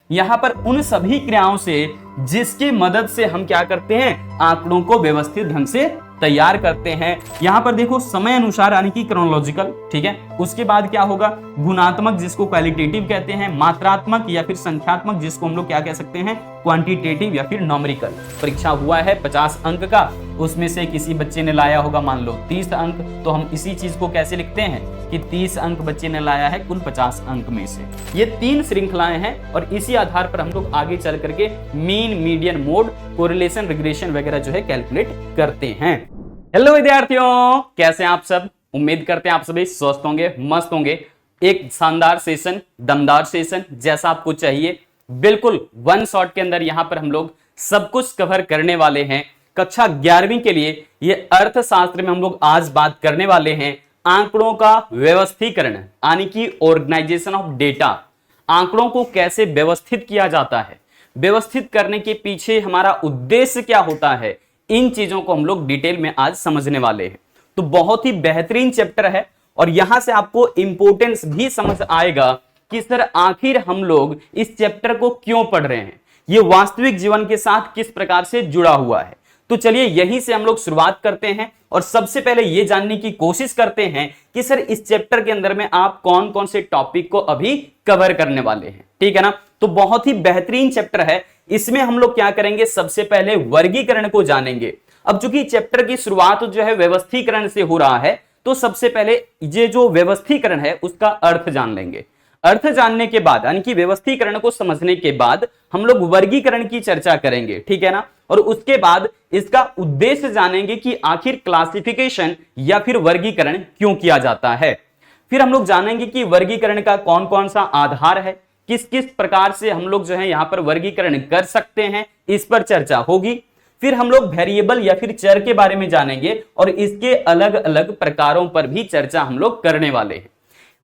यहाँ पर उन सभी क्रियाओं से जिसकी मदद से हम क्या करते हैं, आंकड़ों को व्यवस्थित ढंग से तैयार करते हैं। यहाँ पर देखो समय अनुसार यानी कि क्रोनोलॉजिकल, ठीक है। उसके बाद क्या होगा, गुणात्मक जिसको क्वालिटेटिव कहते हैं, मात्रात्मक या फिर संख्यात्मक जिसको हम लोग क्या कह सकते हैं, क्वांटिटेटिव या फिर नॉमेरिकल। परीक्षा हुआ है 50 अंक का, उसमें से किसी बच्चे ने लाया होगा मान लो 30 अंक, तो हम इसी चीज को कैसे लिखते हैं कि 30 अंक बच्चे ने लाया है कुल 50 अंक में से। ये 3 श्रृंखलाएं हैं और इसी आधार पर हम लोग आगे चल करके mean, median, mode, correlation, regression वगैरह जो है कैलकुलेट करते हैं। हेलो विद्यार्थियों, कैसे हैं आप सब? उम्मीद करते हैं आप सभी स्वस्थ होंगे, मस्त होंगे। एक शानदार सेशन, दमदार सेशन जैसा आपको चाहिए, बिल्कुल वन शॉट के अंदर यहाँ पर हम लोग सब कुछ कवर करने वाले हैं। कक्षा 11वीं के लिए ये अर्थशास्त्र में हम लोग आज बात करने वाले हैं आंकड़ों का व्यवस्थीकरण यानी कि ऑर्गेनाइजेशन ऑफ डेटा। आंकड़ों को कैसे व्यवस्थित किया जाता है, व्यवस्थित करने के पीछे हमारा उद्देश्य क्या होता है, इन चीजों को हम लोग डिटेल में आज समझने वाले हैं। तो बहुत ही बेहतरीन चैप्टर है और यहां से आपको इंपॉर्टेंस भी समझ आएगा कि सर आखिर हम लोग इस चैप्टर को क्यों पढ़ रहे हैं, ये वास्तविक जीवन के साथ किस प्रकार से जुड़ा हुआ है। तो चलिए यहीं से हम लोग शुरुआत करते हैं और सबसे पहले ये जानने की कोशिश करते हैं कि सर इस चैप्टर के अंदर में आप कौन कौन से टॉपिक को अभी कवर करने वाले हैं, ठीक है ना। तो बहुत ही बेहतरीन चैप्टर है। इसमें हम लोग क्या करेंगे, सबसे पहले वर्गीकरण को जानेंगे। अब चूंकि चैप्टर की शुरुआत जो है व्यवस्थीकरण से हो रहा है, तो सबसे पहले ये जो व्यवस्थीकरण है उसका अर्थ जान लेंगे। अर्थ जानने के बाद यानी कि व्यवस्थीकरण को समझने के बाद हम लोग वर्गीकरण की चर्चा करेंगे, ठीक है ना। और उसके बाद इसका उद्देश्य जानेंगे कि आखिर क्लासिफिकेशन या फिर वर्गीकरण क्यों किया जाता है। फिर हम लोग जानेंगे कि वर्गीकरण का कौन कौन सा आधार है, किस किस प्रकार से हम लोग जो है यहां पर वर्गीकरण कर सकते हैं, इस पर चर्चा होगी। फिर हम लोग वेरिएबल या फिर चर के बारे में जानेंगे और इसके अलग अलग प्रकारों पर भी चर्चा हम लोग करने वाले हैं।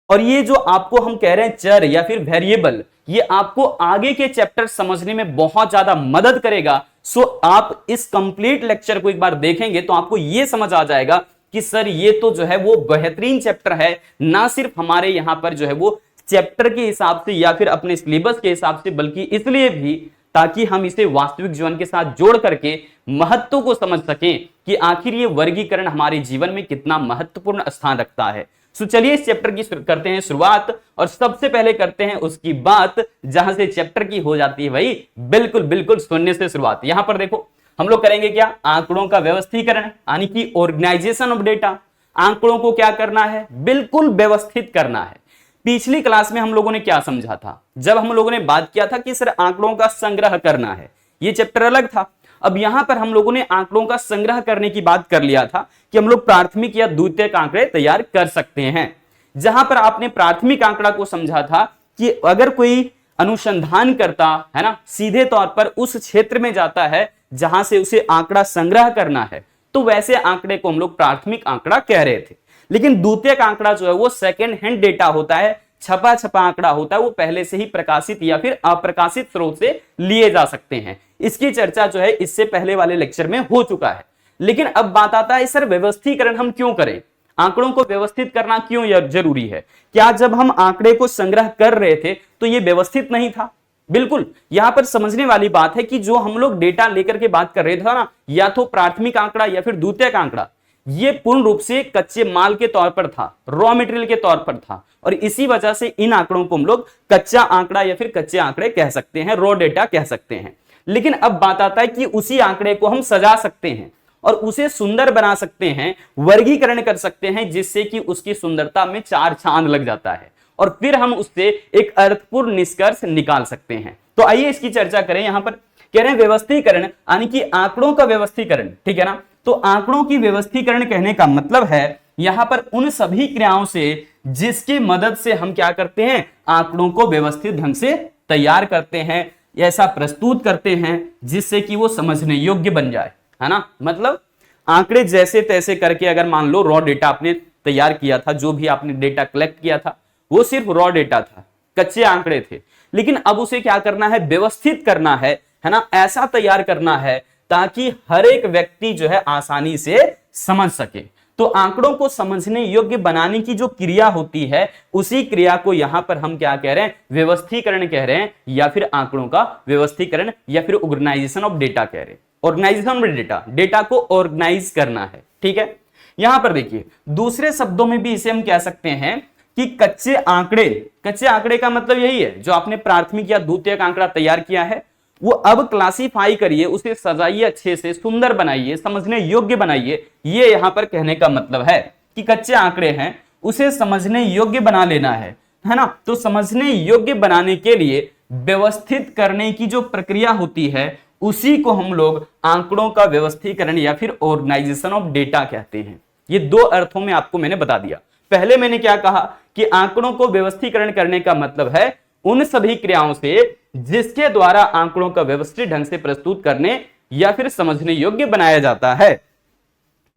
और ये जो आपको हम कह रहे हैं चर या फिर वेरिएबल, ये आपको आगे के चैप्टर समझने में बहुत ज्यादा मदद करेगा। सो आप इस कंप्लीट लेक्चर को एक बार देखेंगे तो आपको ये समझ आ जाएगा कि सर ये तो जो है वो बेहतरीन चैप्टर है, ना सिर्फ हमारे यहां पर जो है वो चैप्टर के हिसाब से या फिर अपने सिलेबस के हिसाब से, बल्कि इसलिए भी ताकि हम इसे वास्तविक जीवन के साथ जोड़ करके महत्व को समझ सकें कि आखिर ये वर्गीकरण हमारे जीवन में कितना महत्वपूर्ण स्थान रखता है। सो चलिए इस चैप्टर की करते हैं शुरुआत और सबसे पहले करते हैं उसकी बात जहां से चैप्टर की हो जाती है भाई बिल्कुल बिल्कुल शून्य से शुरुआत। यहां पर देखो हम लोग करेंगे क्या, आंकड़ों का व्यवस्थीकरण यानी कि ऑर्गेनाइजेशन ऑफ डेटा। आंकड़ों को क्या करना है, बिल्कुल व्यवस्थित करना है। पिछली क्लास में हम लोगों ने क्या समझा था, जब हम लोगों ने बात किया था कि सर आंकड़ों का संग्रह करना है, ये चैप्टर अलग था। अब यहां पर हम लोगों ने आंकड़ों का संग्रह करने की बात कर लिया था कि हम लोग प्राथमिक या द्वितीयक आंकड़े तैयार कर सकते हैं। जहां पर आपने प्राथमिक आंकड़ा को समझा था कि अगर कोई अनुसंधान करता है ना, सीधे तौर पर उस क्षेत्र में जाता है जहां से उसे आंकड़ा संग्रह करना है, तो वैसे आंकड़े को हम लोग प्राथमिक आंकड़ा कह रहे थे। लेकिन द्वितीयक आंकड़ा जो है वो सेकेंड हैंड डेटा होता है, छपा छपा आंकड़ा होता है, वो पहले से ही प्रकाशित या फिर अप्रकाशित स्रोत से लिए जा सकते हैं। इसकी चर्चा जो है इससे पहले वाले लेक्चर में हो चुका है। लेकिन अब बात आता है सर व्यवस्थीकरण हम क्यों करें, आंकड़ों को व्यवस्थित करना क्यों जरूरी है। क्या जब हम आंकड़े को संग्रह कर रहे थे तो ये व्यवस्थित नहीं था? बिल्कुल। यहां पर समझने वाली बात है कि जो हम लोग डेटा लेकर के बात कर रहे थे ना, या तो प्राथमिक आंकड़ा या फिर द्वितीयक आंकड़ा, ये पूर्ण रूप से कच्चे माल के तौर पर था, रॉ मटेरियल के तौर पर था। और इसी वजह से इन आंकड़ों को हम लोग कच्चा आंकड़ा या फिर कच्चे आंकड़े कह सकते हैं, रॉ डेटा कह सकते हैं। लेकिन अब बात आता है कि उसी आंकड़े को हम सजा सकते हैं और उसे सुंदर बना सकते हैं, वर्गीकरण कर सकते हैं, जिससे कि उसकी सुंदरता में 4 चांद लग जाता है और फिर हम उससे एक अर्थपूर्ण निष्कर्ष निकाल सकते हैं। तो आइए इसकी चर्चा करें। यहां पर कह रहे हैं व्यवस्थीकरण यानी कि आंकड़ों का व्यवस्थीकरण, ठीक है ना। तो आंकड़ों की व्यवस्थीकरण कहने का मतलब है यहां पर उन सभी क्रियाओं से जिसकी मदद से हम क्या करते हैं, आंकड़ों को व्यवस्थित ढंग से तैयार करते हैं, ऐसा प्रस्तुत करते हैं जिससे कि वो समझने योग्य बन जाए, है ना। मतलब आंकड़े जैसे तैसे करके, अगर मान लो रॉ डेटा आपने तैयार किया था, जो भी आपने डेटा कलेक्ट किया था वो सिर्फ रॉ डेटा था, कच्चे आंकड़े थे। लेकिन अब उसे क्या करना है, व्यवस्थित करना है ना, ऐसा तैयार करना है ताकि हर एक व्यक्ति जो है आसानी से समझ सके। तो आंकड़ों को समझने योग्य बनाने की जो क्रिया होती है, उसी क्रिया को यहां पर हम क्या कह रहे हैं, व्यवस्थीकरण कह रहे हैं, या फिर आंकड़ों का व्यवस्थीकरण, या फिर ऑर्गेनाइजेशन ऑफ डेटा कह रहे हैं। ऑर्गेनाइजेशन ऑफ डेटा, डेटा को ऑर्गेनाइज करना है, ठीक है। यहां पर देखिए, दूसरे शब्दों में भी इसे हम कह सकते हैं कि कच्चे आंकड़े, कच्चे आंकड़े का मतलब यही है, जो आपने प्राथमिक या द्वितीयक आंकड़ा तैयार किया है, वो अब क्लासिफाई करिए, उसे सजाइए, अच्छे से सुंदर बनाइए, समझने योग्य बनाइए। ये यहां पर कहने का मतलब है कि कच्चे आंकड़े हैं, उसे समझने योग्य बना लेना है ना। तो समझने योग्य बनाने के लिए व्यवस्थित करने की जो प्रक्रिया होती है, उसी को हम लोग आंकड़ों का व्यवस्थीकरण या फिर ऑर्गेनाइजेशन ऑफ डेटा कहते हैं। ये दो अर्थों में आपको मैंने बता दिया। पहले मैंने क्या कहा कि आंकड़ों को व्यवस्थीकरण करने का मतलब है उन सभी क्रियाओं से जिसके द्वारा आंकड़ों का व्यवस्थित ढंग से प्रस्तुत करने या फिर समझने योग्य बनाया जाता है।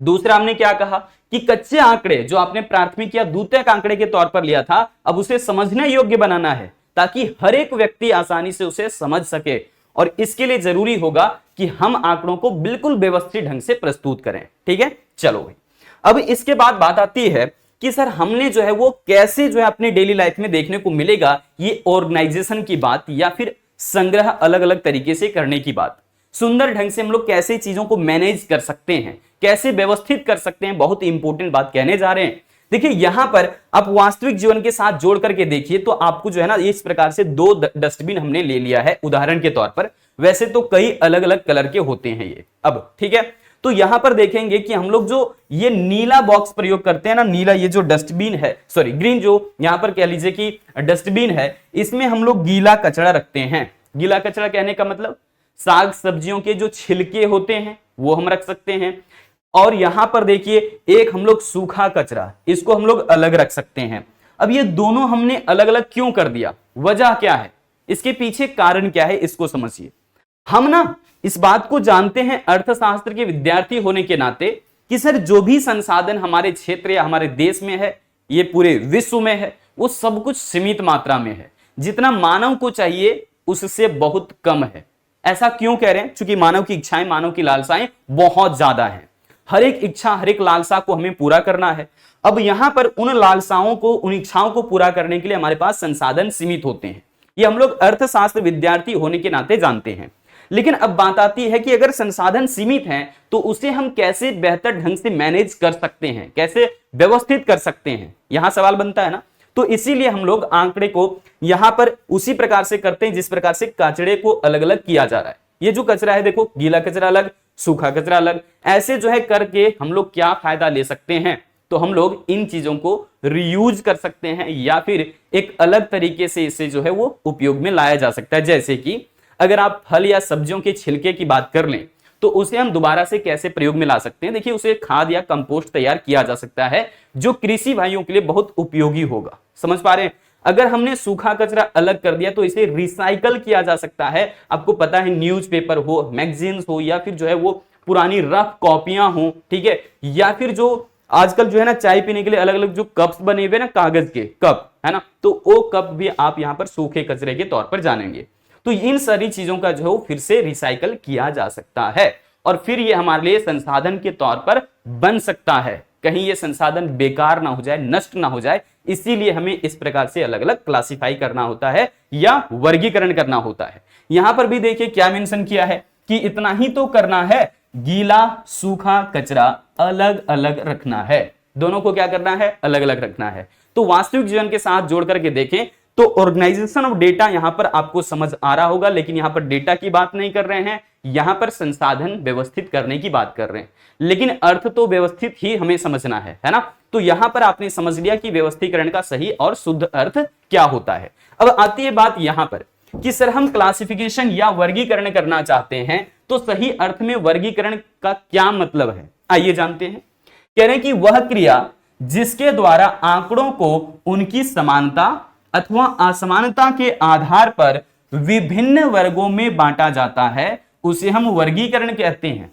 दूसरा हमने क्या कहा कि कच्चे आंकड़े जो आपने प्राथमिक या द्वितीयक आंकड़े के तौर पर लिया था, अब उसे समझने योग्य बनाना है ताकि हर एक व्यक्ति आसानी से उसे समझ सके। और इसके लिए जरूरी होगा कि हम आंकड़ों को बिल्कुल व्यवस्थित ढंग से प्रस्तुत करें, ठीक है। चलो भाई, अब इसके बाद बात आती है कि सर हमने जो है वो कैसे जो है अपने डेली लाइफ में देखने को मिलेगा ये ऑर्गेनाइजेशन की बात, या फिर संग्रह अलग अलग तरीके से करने की बात। सुंदर ढंग से हम लोग कैसे चीजों को मैनेज कर सकते हैं, कैसे व्यवस्थित कर सकते हैं, बहुत इंपॉर्टेंट बात कहने जा रहे हैं। देखिए यहां पर आप वास्तविक जीवन के साथ जोड़ करके देखिए तो आपको जो है ना, इस प्रकार से दो डस्टबिन हमने ले लिया है उदाहरण के तौर पर। वैसे तो कई अलग अलग कलर के होते हैं ये, अब ठीक है। तो यहां पर देखेंगे कि हम लोग जो ये नीला बॉक्स प्रयोग करते हैं ना, नीला ये जो डस्टबिन है, सॉरी ग्रीन जो यहां पर कह लीजिए कि डस्टबिन है, इसमें हम लोग गीला कचरा रखते हैं। गीला कचरा कहने का मतलब साग सब्जियों के जो छिलके होते हैं वो हम रख सकते हैं। और यहां पर देखिए एक हम लोग सूखा कचरा, इसको हम लोग अलग रख सकते हैं। अब ये दोनों हमने अलग अलग क्यों कर दिया, वजह क्या है, इसके पीछे कारण क्या है, इसको समझिए। हम ना इस बात को जानते हैं अर्थशास्त्र के विद्यार्थी होने के नाते कि सर जो भी संसाधन हमारे क्षेत्र या हमारे देश में है, ये पूरे विश्व में है, वो सब कुछ सीमित मात्रा में है। जितना मानव को चाहिए उससे बहुत कम है। ऐसा क्यों कह रहे हैं, क्योंकि मानव की इच्छाएं, मानव की लालसाएं बहुत ज्यादा हैं। हर एक इच्छा, हर एक लालसा को हमें पूरा करना है। अब यहां पर उन लालसाओं को, उन इच्छाओं को पूरा करने के लिए हमारे पास संसाधन सीमित होते हैं। ये हम लोग अर्थशास्त्र विद्यार्थी होने के नाते जानते हैं। लेकिन अब बात आती है कि अगर संसाधन सीमित हैं तो उसे हम कैसे बेहतर ढंग से मैनेज कर सकते हैं, कैसे व्यवस्थित कर सकते हैं, यहां सवाल बनता है ना। तो इसीलिए हम लोग आंकड़े को यहां पर उसी प्रकार से करते हैं जिस प्रकार से कचरे को अलग अलग किया जा रहा है। ये जो कचरा है देखो, गीला कचरा अलग, सूखा कचरा अलग, ऐसे जो है करके हम लोग क्या फायदा ले सकते हैं, तो हम लोग इन चीजों को रीयूज कर सकते हैं या फिर एक अलग तरीके से इसे जो है वो उपयोग में लाया जा सकता है। जैसे कि अगर आप फल या सब्जियों के छिलके की बात कर लें तो उसे हम दोबारा से कैसे प्रयोग में ला सकते हैं। देखिए उसे खाद या कंपोस्ट तैयार किया जा सकता है जो कृषि भाइयों के लिए बहुत उपयोगी होगा। समझ पा रहे हैं। अगर हमने सूखा कचरा अलग कर दिया तो इसे रिसाइकल किया जा सकता है। आपको पता है न्यूज़पेपर हो, मैगजीन्स हो, या फिर जो है वो पुरानी रफ कॉपियां हो, ठीक है, या फिर जो आजकल जो है ना चाय पीने के लिए अलग अलग जो कप्स बने हुए ना, कागज के कप है ना, तो वो कप भी आप यहाँ पर सूखे कचरे के तौर पर जानेंगे। तो इन सारी चीजों का जो है फिर से रिसाइकल किया जा सकता है और फिर ये हमारे लिए संसाधन के तौर पर बन सकता है। कहीं ये संसाधन बेकार ना हो जाए, नष्ट ना हो जाए, इसीलिए हमें इस प्रकार से अलग अलग क्लासिफाई करना होता है या वर्गीकरण करना होता है। यहां पर भी देखिए क्या मेंशन किया है कि इतना ही तो करना है, गीला सूखा कचरा अलग अलग रखना है। दोनों को क्या करना है, अलग अलग रखना है। तो वास्तविक जीवन के साथ जोड़ करके देखें तो ऑर्गेनाइजेशन ऑफ डेटा यहां पर आपको समझ आ रहा होगा, लेकिन यहां पर डेटा की बात नहीं कर रहे हैं, यहां पर संसाधन व्यवस्थित करने की बात कर रहे हैं। लेकिन अर्थ तो व्यवस्थित ही हमें समझना है ना। तो यहां पर आपने समझ लिया कि व्यवस्थीकरण का सही और शुद्ध अर्थ क्या होता है। अब आती है बात यहां पर कि सर हम क्लासिफिकेशन या वर्गीकरण करना चाहते हैं तो सही अर्थ में वर्गीकरण का क्या मतलब है, आइए जानते हैं। कह रहे हैं कि वह क्रिया जिसके द्वारा आंकड़ों को उनकी समानता अथवा असमानता के आधार पर विभिन्न वर्गों में बांटा जाता है उसे हम वर्गीकरण कहते हैं।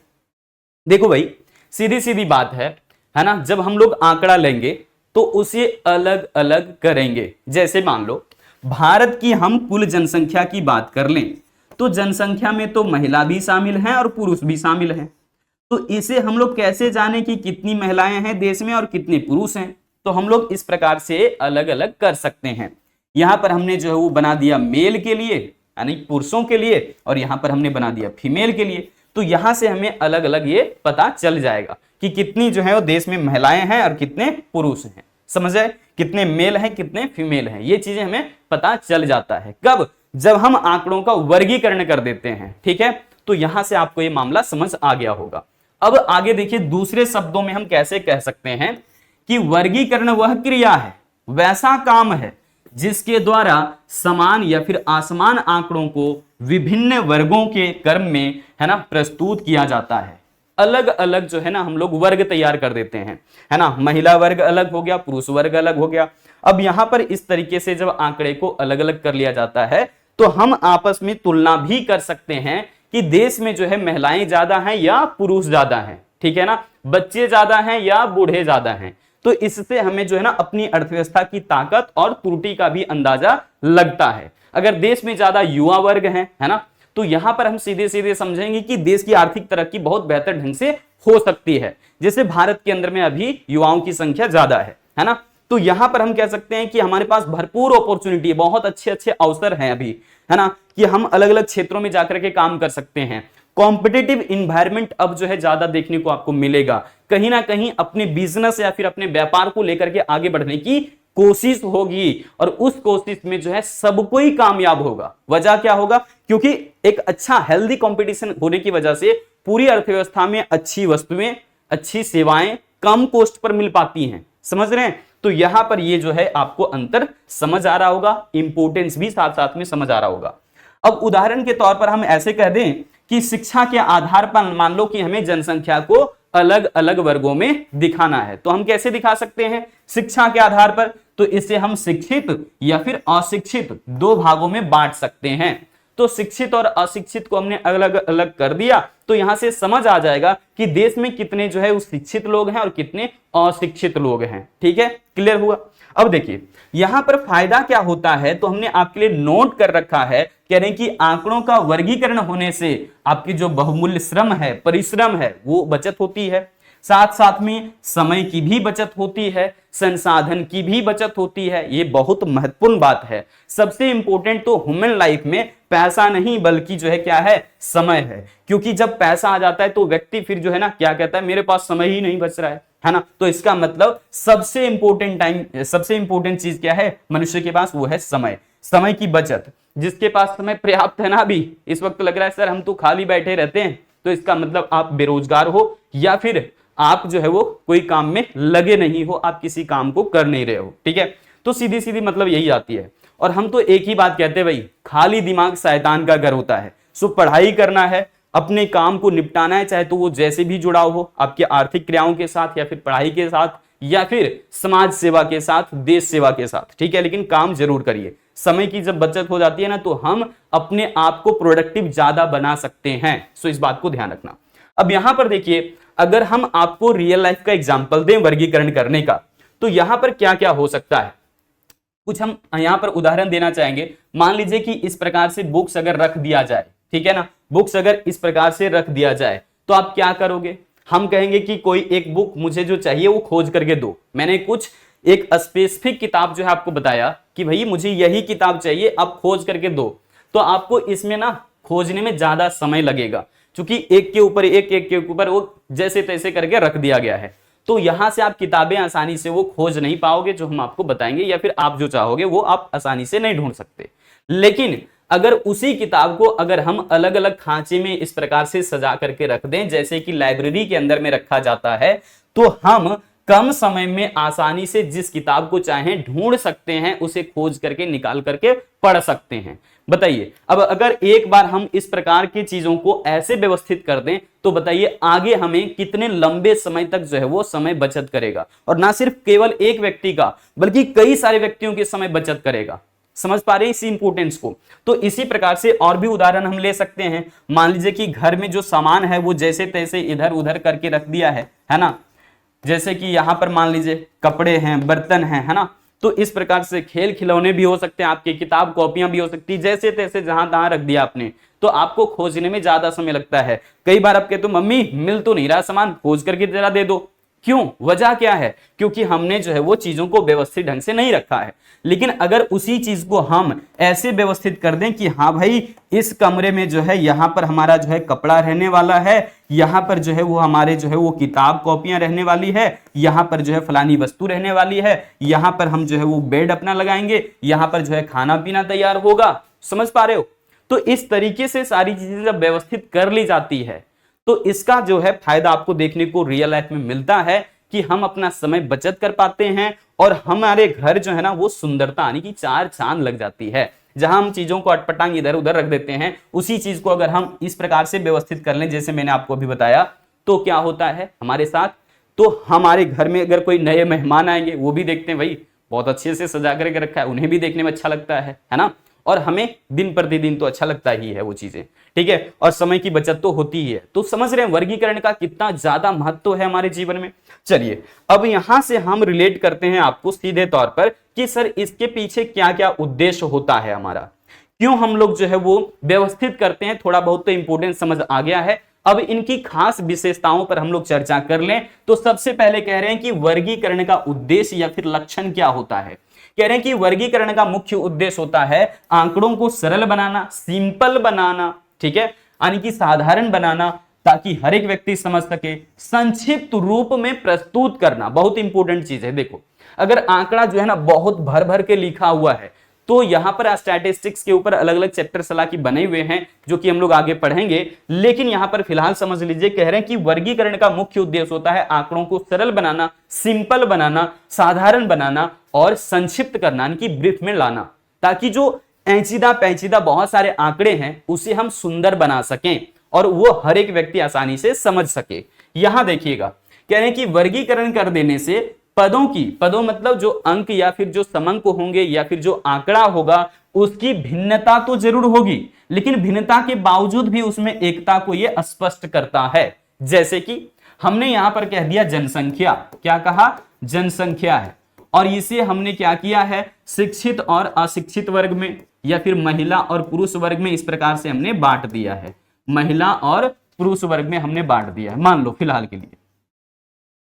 देखो भाई सीधी सीधी बात है ना। जब हम लोग आंकड़ा लेंगे तो उसे अलग अलग करेंगे। जैसे मान लो भारत की हम कुल जनसंख्या की बात कर लें तो जनसंख्या में तो महिला भी शामिल हैं और पुरुष भी शामिल हैं। तो इसे हम लोग कैसे जाने कि कितनी महिलाएं हैं देश में और कितने पुरुष हैं? तो हम लोग इस प्रकार से अलग अलग कर सकते हैं। यहां पर हमने जो है वो बना दिया मेल के लिए यानी पुरुषों के लिए, और यहां पर हमने बना दिया फीमेल के लिए। तो यहां से हमें अलग अलग ये पता चल जाएगा कि कितनी जो है वो देश में महिलाएं हैं और कितने पुरुष हैं। समझ आए? कितने मेल हैं कितने फीमेल हैं, ये चीजें हमें पता चल जाता है। कब? जब हम आंकड़ों का वर्गीकरण कर देते हैं। ठीक है, तो यहां से आपको ये मामला समझ आ गया होगा। अब आगे देखिए, दूसरे शब्दों में हम कैसे कह सकते हैं कि वर्गीकरण वह क्रिया है, वैसा काम है जिसके द्वारा समान या फिर असमान आंकड़ों को विभिन्न वर्गों के क्रम में है ना प्रस्तुत किया जाता है। अलग अलग जो है ना हम लोग वर्ग तैयार कर देते हैं, है ना। महिला वर्ग अलग हो गया, पुरुष वर्ग अलग हो गया। अब यहां पर इस तरीके से जब आंकड़े को अलग अलग कर लिया जाता है तो हम आपस में तुलना भी कर सकते हैं कि देश में जो है महिलाएं ज्यादा हैं या पुरुष ज्यादा हैं। ठीक है ना, बच्चे ज्यादा हैं या बूढ़े ज्यादा हैं। तो इससे हमें जो है ना अपनी अर्थव्यवस्था की ताकत और त्रुटि का भी अंदाजा लगता है। अगर देश में ज्यादा युवा वर्ग है ना, तो यहां पर हम सीधे सीधे समझेंगे कि देश की आर्थिक तरक्की बहुत बेहतर ढंग से हो सकती है। जैसे भारत के अंदर में अभी युवाओं की संख्या ज्यादा है ना, तो यहां पर हम कह सकते हैं कि हमारे पास भरपूर अपॉर्चुनिटी है, बहुत अच्छे अच्छे अवसर हैं अभी, है ना, कि हम अलग अलग क्षेत्रों में जाकर के काम कर सकते हैं। कॉम्पिटिटिव इन्वायरमेंट अब जो है ज्यादा देखने को आपको मिलेगा। कहीं ना कहीं अपने बिजनेस या फिर अपने व्यापार को लेकर के आगे बढ़ने की कोशिश होगी, और उस कोशिश में जो है सब कोई कामयाब होगा। वजह क्या होगा? क्योंकि एक अच्छा हेल्दी कंपटीशन होने की वजह से पूरी अर्थव्यवस्था में अच्छी वस्तुएं, अच्छी सेवाएं कम कॉस्ट पर मिल पाती हैं। समझ रहे हैं? तो यहां पर ये जो है आपको अंतर समझ आ रहा होगा, इंपोर्टेंस भी साथ साथ में समझ आ रहा होगा। अब उदाहरण के तौर पर हम ऐसे कह दें कि शिक्षा के आधार पर मान लो कि हमें जनसंख्या को अलग अलग वर्गों में दिखाना है, तो हम कैसे दिखा सकते हैं शिक्षा के आधार पर? तो इसे हम शिक्षित या फिर अशिक्षित दो भागों में बांट सकते हैं। तो शिक्षित और अशिक्षित को हमने अलग अलग कर दिया, तो यहां से समझ आ जाएगा कि देश में कितने जो है वो शिक्षित लोग हैं और कितने अशिक्षित लोग हैं। ठीक है, क्लियर हुआ? अब देखिए यहां पर फायदा क्या होता है, तो हमने आपके लिए नोट कर रखा है, कह रहे हैं कि आंकड़ों का वर्गीकरण होने से आपकी जो बहुमूल्य श्रम है, परिश्रम है, वो बचत होती है। साथ साथ में समय की भी बचत होती है, संसाधन की भी बचत होती है। ये बहुत महत्वपूर्ण बात है। सबसे इंपॉर्टेंट तो ह्यूमन लाइफ में पैसा नहीं बल्कि जो है क्या है, समय है। क्योंकि जब पैसा आ जाता है तो व्यक्ति फिर जो है ना क्या कहता है, मेरे पास समय ही नहीं बच रहा है ना। तो इसका मतलब सबसे इंपॉर्टेंट चीज क्या है मनुष्य के पास? वो है समय, समय की बचत। जिसके पास समय पर्याप्त है ना, अभी इस वक्त लग रहा है सर हम तो खाली बैठे रहते हैं, तो इसका मतलब आप बेरोजगार हो या फिर आप जो है वो कोई काम में लगे नहीं हो, आप किसी काम को कर नहीं रहे हो। ठीक है, तो सीधी सीधी मतलब यही आती है। और हम तो एक ही बात कहते हैं भाई, खाली दिमाग शैतान का घर होता है। सो पढ़ाई करना है, अपने काम को निपटाना है, चाहे तो वो जैसे भी जुड़ाव हो, आपकी आर्थिक क्रियाओं के साथ या फिर पढ़ाई के साथ या फिर समाज सेवा के साथ, देश सेवा के साथ। ठीक है, लेकिन काम जरूर करिए। समय की जब बचत हो जाती है ना, तो हम अपने आप को प्रोडक्टिव ज्यादा बना सकते हैं। सो इस बात को ध्यान रखना। अब यहां पर देखिए, अगर हम आपको रियल लाइफ का एग्जांपल दें वर्गीकरण करने का, तो यहां पर क्या क्या हो सकता है, कुछ हम यहां पर उदाहरण देना चाहेंगे। मान लीजिए कि इस प्रकार से बुक्स अगर रख दिया जाए, ठीक है ना, बुक्स अगर इस प्रकार से रख दिया जाए तो आप क्या करोगे? हम कहेंगे कि कोई एक बुक मुझे जो चाहिए वो खोज करके दो। मैंने कुछ एक स्पेसिफिक किताब जो है आपको बताया कि भाई मुझे यही किताब चाहिए, आप खोज करके दो। तो आपको इसमें ना खोजने में ज्यादा समय लगेगा, क्योंकि एक के ऊपर वो जैसे तैसे करके रख दिया गया है। तो यहां से आप किताबें आसानी से वो खोज नहीं पाओगे जो हम आपको बताएंगे, या फिर आप जो चाहोगे वो आप आसानी से नहीं ढूंढ सकते। लेकिन अगर उसी किताब को अगर हम अलग अलग खांचे में इस प्रकार से सजा करके रख दें, जैसे कि लाइब्रेरी के अंदर में रखा जाता है, तो हम कम समय में आसानी से जिस किताब को चाहें ढूंढ सकते हैं, उसे खोज करके निकाल करके पढ़ सकते हैं। बताइए, अब अगर एक बार हम इस प्रकार की चीजों को ऐसे व्यवस्थित कर दें, तो बताइए आगे हमें कितने लंबे समय तक जो है वो समय बचत करेगा, और ना सिर्फ केवल एक व्यक्ति का बल्कि कई सारे व्यक्तियों के समय बचत करेगा। समझ पा रहे हैं इस इंपोर्टेंस को? तो इसी प्रकार से और भी उदाहरण हम ले सकते हैं। मान लीजिए कि घर में जो सामान है वो जैसे तैसे इधर उधर करके रख दिया है ना, जैसे कि यहां पर मान लीजिए कपड़े हैं, बर्तन हैं, है ना, तो इस प्रकार से खेल खिलौने भी हो सकते हैं, आपकी किताब कॉपियां भी हो सकती है, जैसे तैसे जहां तहां रख दिया आपने तो आपको खोजने में ज्यादा समय लगता है। कई बार आप कहते हो मम्मी मिल तो नहीं रहा सामान, खोज करके जरा दे दो। क्यों, वजह क्या है? क्योंकि हमने जो है वो चीजों को व्यवस्थित ढंग से नहीं रखा है। लेकिन अगर उसी चीज को हम ऐसे व्यवस्थित कर दें कि हाँ भाई इस कमरे में जो है यहाँ पर हमारा जो है कपड़ा रहने वाला है, यहाँ पर जो है वो हमारे जो है वो किताब कॉपियां रहने वाली है, यहाँ पर जो है फलानी वस्तु रहने वाली है, यहाँ पर हम जो है वो बेड अपना लगाएंगे, यहाँ पर जो है खाना पीना तैयार होगा। समझ पा रहे हो? तो इस तरीके से सारी चीजें जब व्यवस्थित कर ली जाती है तो इसका जो है फायदा आपको देखने को रियल लाइफ में मिलता है कि हम अपना समय बचत कर पाते हैं और हमारे घर जो है ना वो सुंदरता आने की चार चांद लग जाती है। जहां हम चीजों को अटपटांग इधर उधर रख देते हैं, उसी चीज को अगर हम इस प्रकार से व्यवस्थित कर लें जैसे मैंने आपको अभी बताया, तो क्या होता है हमारे साथ, तो हमारे घर में अगर कोई नए मेहमान आएंगे वो भी देखते हैं भाई बहुत अच्छे से सजा करके रखा है, उन्हें भी देखने में अच्छा लगता है ना, और हमें दिन प्रतिदिन तो अच्छा लगता ही है वो चीजें, ठीक है, और समय की बचत तो होती ही है। तो समझ रहे हैं वर्गीकरण का कितना ज्यादा महत्व है हमारे जीवन में। चलिए अब यहां से हम रिलेट करते हैं आपको सीधे तौर पर कि सर इसके पीछे क्या क्या उद्देश्य होता है हमारा, क्यों हम लोग जो है वो व्यवस्थित करते हैं। थोड़ा बहुत तो इंपोर्टेंट समझ आ गया है, अब इनकी खास विशेषताओं पर हम लोग चर्चा कर लें। तो सबसे पहले कह रहे हैं कि वर्गीकरण का उद्देश्य या फिर लक्षण क्या होता है। कह रहे हैं कि वर्गीकरण का मुख्य उद्देश्य होता है आंकड़ों को सरल बनाना, सिंपल बनाना, ठीक है, यानी कि साधारण बनाना ताकि हर एक व्यक्ति समझ सके, संक्षिप्त रूप में प्रस्तुत करना। बहुत इंपॉर्टेंट चीज है। देखो अगर आंकड़ा जो है ना बहुत भर भर के लिखा हुआ है तो यहां पर स्टैटिस्टिक्स के ऊपर अलग अलग चैप्टर सलाह की बने हुए हैं जो कि हम लोग आगे पढ़ेंगे, लेकिन यहां पर फिलहाल समझ लीजिए कह रहे हैं कि वर्गीकरण का मुख्य उद्देश्य होता है आंकड़ों को सरल बनाना, सिंपल बनाना, साधारण बनाना और संक्षिप्त करना, यानी कि ब्रीफ में लाना, ताकि जो पेचीदा पेचीदा बहुत सारे आंकड़े हैं उसे हम सुंदर बना सकें और वो हर एक व्यक्ति आसानी से समझ सके। यहां देखिएगा कह रहे हैं कि वर्गीकरण कर देने से पदों मतलब जो अंक या फिर जो समंक होंगे या फिर जो आंकड़ा होगा उसकी भिन्नता तो जरूर होगी, लेकिन भिन्नता के बावजूद भी उसमें एकता को यह स्पष्ट करता है। जैसे कि हमने यहां पर कह दिया जनसंख्या, क्या कहा, जनसंख्या है, और इसे हमने क्या किया है शिक्षित और अशिक्षित वर्ग में या फिर महिला और पुरुष वर्ग में इस प्रकार से हमने बांट दिया है, महिला और पुरुष वर्ग में हमने बांट दिया है मान लो फिलहाल के लिए।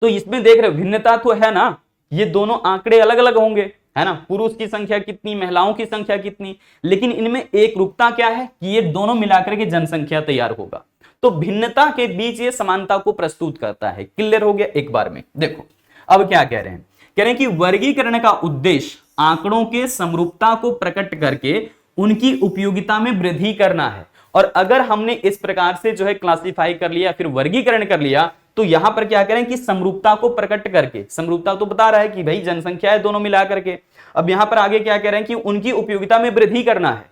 तो इसमें देख रहे हो भिन्नता तो है ना, ये दोनों आंकड़े अलग अलग होंगे, है ना, पुरुष की संख्या कितनी, महिलाओं की संख्या कितनी, लेकिन इनमें एक रूपता क्या है कि ये दोनों मिलाकर के जनसंख्या तैयार होगा। तो भिन्नता के बीच ये समानता को प्रस्तुत करता है। क्लियर हो गया एक बार में। देखो अब क्या कह रहे हैं, कह रहे हैं कि वर्गीकरण का उद्देश्य आंकड़ों के समरूपता को प्रकट करके उनकी उपयोगिता में वृद्धि करना है। और अगर हमने इस प्रकार से जो है क्लासिफाई कर लिया फिर वर्गीकरण कर लिया तो यहां पर क्या करें कि समरूपता को प्रकट करके, समरूपता तो बता रहा है कि भाई जनसंख्या है दोनों मिला करके, अब यहां पर आगे क्या कह रहे हैं कि उनकी उपयोगिता में वृद्धि करना है।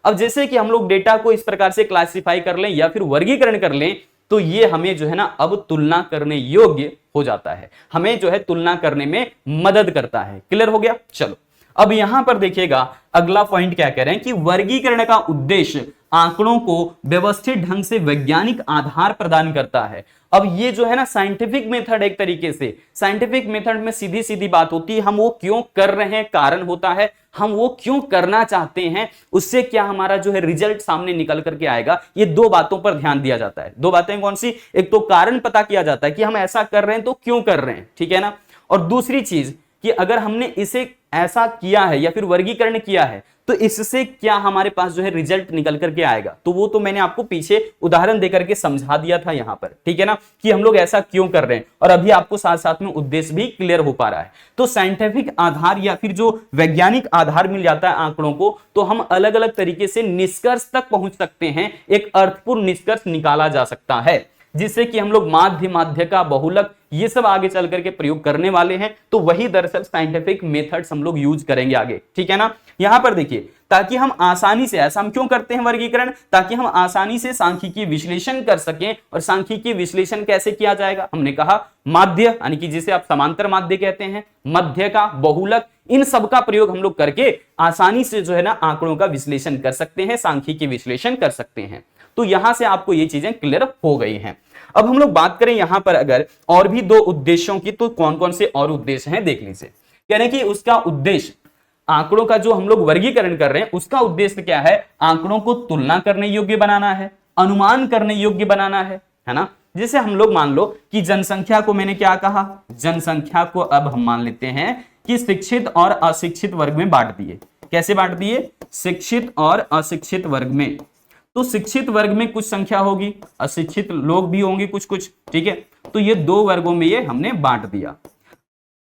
अब जैसे कि हम लोग डेटा को इस प्रकार से क्लासिफाई कर लें या फिर वर्गीकरण कर लें तो ये हमें जो है ना अब तुलना करने योग्य हो जाता है, हमें जो है तुलना करने में मदद करता है। क्लियर हो गया। चलो अब यहां पर देखिएगा अगला पॉइंट क्या कह रहे हैं कि वर्गीकरण का उद्देश्य आंकड़ों को व्यवस्थित ढंग से वैज्ञानिक आधार प्रदान करता है। अब ये जो है ना साइंटिफिक मेथड, एक तरीके से साइंटिफिक मेथड में सीधी सीधी बात होती है, हम वो क्यों कर रहे हैं कारण होता है, हम वो क्यों करना चाहते हैं, उससे क्या हमारा जो है रिजल्ट सामने निकल करके आएगा, ये दो बातों पर ध्यान दिया जाता है। दो बातें कौन सी, एक तो कारण पता किया जाता है कि हम ऐसा कर रहे हैं तो क्यों कर रहे हैं, ठीक है ना, और दूसरी चीज कि अगर हमने इसे ऐसा किया है या फिर वर्गीकरण किया है तो इससे क्या हमारे पास जो है रिजल्ट निकल करके आएगा। तो वो तो मैंने आपको पीछे उदाहरण देकर के समझा दिया था यहां पर, ठीक है ना, कि हम लोग ऐसा क्यों कर रहे हैं, और अभी आपको साथ साथ में उद्देश्य भी क्लियर हो पा रहा है। तो साइंटिफिक आधार या फिर जो वैज्ञानिक आधार मिल जाता है आंकड़ों को तो हम अलग अलग तरीके से निष्कर्ष तक पहुंच सकते हैं, एक अर्थपूर्ण निष्कर्ष निकाला जा सकता है, जिससे कि हम लोग माध्य, माध्यका, बहुलक ये सब आगे चल करके प्रयोग करने वाले हैं। तो वही दरअसल साइंटिफिक मेथड्स हम लोग यूज करेंगे आगे, ठीक है ना। यहां पर देखिए ताकि हम आसानी से, ऐसा हम क्यों करते हैं वर्गीकरण, ताकि हम आसानी से सांख्यिकीय विश्लेषण कर सकें। और सांख्यिकीय विश्लेषण कैसे किया जाएगा, हमने कहा माध्य यानी कि जिसे आप समांतर माध्य कहते हैं, मध्य का, बहुलक, इन सब का प्रयोग हम लोग करके आसानी से जो है ना आंकड़ों का विश्लेषण कर सकते हैं, सांख्यिकीय विश्लेषण कर सकते हैं। तो यहां से आपको ये चीजें क्लियर हो गई हैं। अब हम लोग बात करें यहां पर अगर और भी दो उद्देश्यों की, तो कौन कौन से और उद्देश्य हैं देख लीजिए। कह रहे हैं कि उसका उद्देश्य, आंकड़ों का जो हम लोग वर्गीकरण कर रहे हैं उसका उद्देश्य क्या है, आंकड़ों को तुलना करने योग्य बनाना है, अनुमान करने योग्य बनाना है ना। जैसे हम लोग मान लो कि जनसंख्या को मैंने क्या कहा, जनसंख्या को अब हम मान लेते हैं कि शिक्षित और अशिक्षित वर्ग में बांट दिए। कैसे बांट दिए, शिक्षित और अशिक्षित वर्ग में। तो शिक्षित वर्ग में कुछ संख्या होगी, अशिक्षित लोग भी होंगे कुछ कुछ, ठीक है। तो ये दो वर्गों में ये हमने बांट दिया।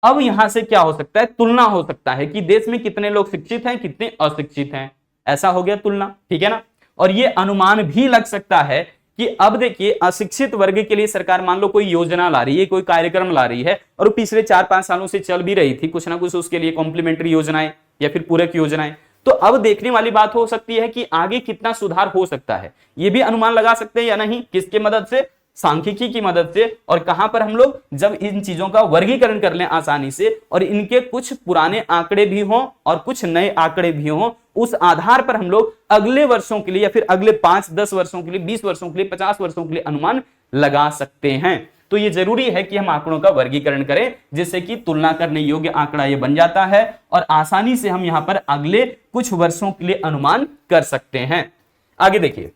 अब यहां से क्या हो सकता है, तुलना हो सकता है कि देश में कितने लोग शिक्षित हैं, कितने अशिक्षित हैं, ऐसा हो गया तुलना, ठीक है ना। और ये अनुमान भी लग सकता है कि अब देखिए अशिक्षित वर्ग के लिए सरकार मान लो कोई योजना ला रही है, कोई कार्यक्रम ला रही है, और पिछले 4-5 सालों से चल भी रही थी कुछ ना कुछ उसके लिए कॉम्प्लीमेंट्री योजनाएं या फिर पूरक योजनाएं। तो अब देखने वाली बात हो सकती है कि आगे कितना सुधार हो सकता है, ये भी अनुमान लगा सकते हैं या नहीं, किसके मदद से, सांख्यिकी की मदद से। और कहां पर हम लोग जब इन चीजों का वर्गीकरण कर लें आसानी से, और इनके कुछ पुराने आंकड़े भी हों और कुछ नए आंकड़े भी हों, उस आधार पर हम लोग अगले वर्षों के लिए या फिर अगले 5-10 वर्षों के लिए, 20 वर्षों के लिए, 50 वर्षों के लिए अनुमान लगा सकते हैं। तो ये जरूरी है कि हम आंकड़ों का वर्गीकरण करें, जिससे कि तुलना करने योग्य आंकड़ा ये बन जाता है और आसानी से हम यहां पर अगले कुछ वर्षों के लिए अनुमान कर सकते हैं। आगे देखिए,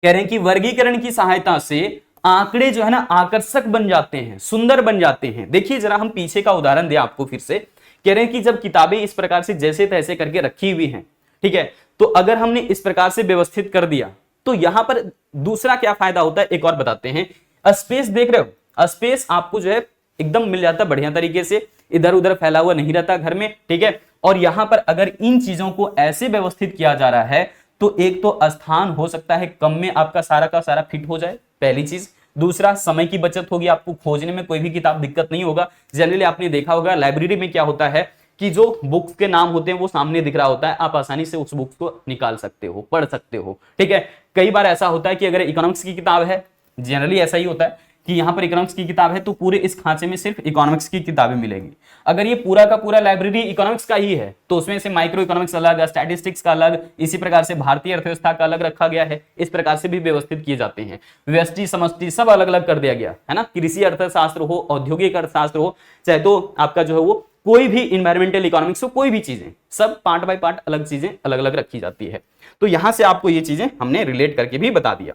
कह रहे हैं कि वर्गीकरण की सहायता से आंकड़े जो है ना आकर्षक बन जाते हैं, सुंदर बन जाते हैं। देखिए जरा हम पीछे का उदाहरण दें आपको फिर से। कह रहे हैं कि जब किताबें इस प्रकार से जैसे तैसे करके रखी हुई हैं, ठीक है, तो अगर हमने इस प्रकार से व्यवस्थित कर दिया तो यहां पर दूसरा क्या फायदा होता है, एक और बताते हैं। स्पेस देख रहे हो, स्पेस आपको जो है एकदम मिल जाता है बढ़िया तरीके से, इधर उधर फैला हुआ नहीं रहता घर में, ठीक है। और यहां पर अगर इन चीजों को ऐसे व्यवस्थित किया जा रहा है तो एक तो स्थान हो सकता है कम में आपका सारा का सारा फिट हो जाए, पहली चीज। दूसरा, समय की बचत होगी, आपको खोजने में कोई भी किताब दिक्कत नहीं होगा। जनरली आपने देखा होगा लाइब्रेरी में क्या होता है कि जो बुक्स के नाम होते हैं वो सामने दिख रहा होता है, आप आसानी से उस बुक्स को निकाल सकते हो, पढ़ सकते हो, ठीक है। कई बार ऐसा होता है कि अगर इकोनॉमिक्स की किताब है, जनरली ऐसा ही होता है कि यहाँ पर इकोनॉमिक्स की किताब है तो पूरे इस खांचे में सिर्फ इकोनॉमिक्स की किताबें मिलेगी। अगर ये पूरा का पूरा लाइब्रेरी इकोनॉमिक्स का ही है तो उसमें से माइक्रो इकोनॉमिक्स अलग, स्टैटिस्टिक्स का अलग, इसी प्रकार से भारतीय अर्थव्यवस्था का अलग रखा गया है। इस प्रकार से भी व्यवस्थित किए जाते हैं, व्यष्टि समष्टि सब अलग अलग कर दिया गया है ना। कृषि अर्थशास्त्र हो, औद्योगिक अर्थशास्त्र हो, चाहे तो आपका जो है वो कोई भी इन्वायरमेंटल इकोनॉमिक्स हो, कोई भी चीजें, सब पार्ट बाय पार्ट अलग चीजें अलग अलग रखी जाती है। तो यहां से आपको ये चीजें हमने रिलेट करके भी बता दिया।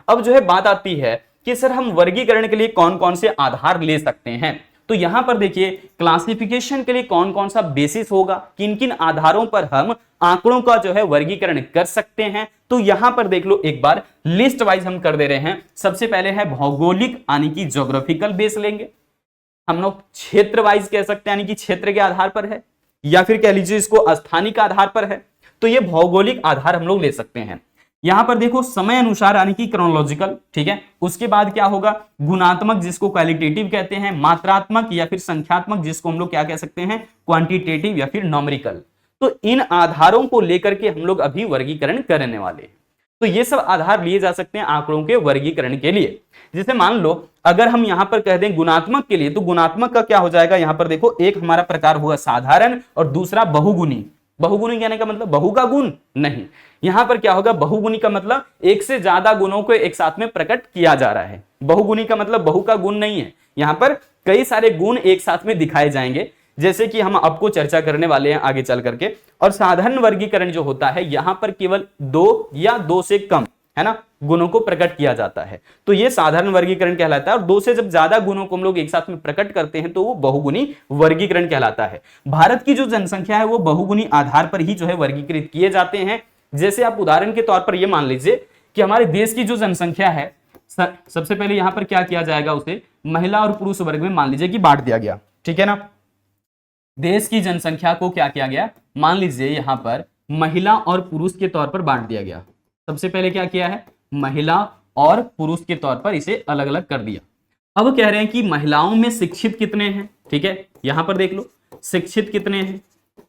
अब जो है बात आती है कि सर हम वर्गीकरण के लिए कौन कौन से आधार ले सकते हैं। तो यहां पर देखिए क्लासिफिकेशन के लिए कौन कौन सा बेसिस होगा, किन किन आधारों पर हम आंकड़ों का जो है वर्गीकरण कर सकते हैं। तो यहां पर देख लो एक बार लिस्ट वाइज हम कर दे रहे हैं। सबसे पहले है भौगोलिक यानी कि ज्योग्राफिकल बेस लेंगे, हम लोग क्षेत्र वाइज कह सकते हैं यानी कि क्षेत्र के आधार पर है, या फिर कह लीजिए इसको स्थानिक आधार पर है। तो ये भौगोलिक आधार हम लोग ले सकते हैं। यहां पर देखो समय अनुसार यानी कि क्रोनोलॉजिकल, ठीक है। उसके बाद क्या होगा, गुणात्मक जिसको क्वालिटेटिव कहते हैं, मात्रात्मक या फिर संख्यात्मक जिसको हम लोग क्या कह सकते हैं, क्वांटिटेटिव या फिर नॉमरिकल। तो इन आधारों को लेकर के हम लोग अभी वर्गीकरण करने वाले हैं। तो ये सब आधार लिए जा सकते हैं आंकड़ों के वर्गीकरण के लिए। जैसे मान लो अगर हम यहां पर कह दें गुणात्मक के लिए, तो गुणात्मक का क्या हो जाएगा, यहां पर देखो एक हमारा प्रकार हुआ साधारण और दूसरा बहुगुणी। बहुगुणी कहने का मतलब बहु का गुण नहीं, यहां पर क्या होगा, बहुगुणी का मतलब एक से ज्यादा गुणों को एक साथ में प्रकट किया जा रहा है। बहुगुणी का मतलब बहु का गुण नहीं है, यहां पर कई सारे गुण एक साथ में दिखाए जाएंगे, जैसे कि हम आपको चर्चा करने वाले हैं आगे चल करके। और साधारण वर्गीकरण जो होता है यहां पर केवल 2 या 2 से कम, है ना, गुणों को प्रकट किया जाता है, तो ये साधारण वर्गीकरण कहलाता है। और 2 से जब ज्यादा गुणों को हम लोग एक साथ में प्रकट करते हैं तो वो बहुगुणी वर्गीकरण कहलाता है। भारत की जो जनसंख्या है वो बहुगुणी आधार पर ही जो है वर्गीकृत किए जाते हैं। जैसे आप उदाहरण के तौर पर ये मान लीजिए कि हमारे देश की जो जनसंख्या है, सबसे पहले यहां पर क्या किया जाएगा, उसे महिला और पुरुष वर्ग में मान लीजिए कि बांट दिया गया, ठीक है ना। देश की जनसंख्या को क्या किया गया, मान लीजिए यहां पर महिला और पुरुष के तौर पर बांट दिया गया। सबसे पहले क्या किया है, महिला और पुरुष के तौर पर इसे अलग अलग कर दिया। अब कह रहे हैं कि महिलाओं में शिक्षित कितने हैं, ठीक है, यहां पर देख लो शिक्षित कितने हैं,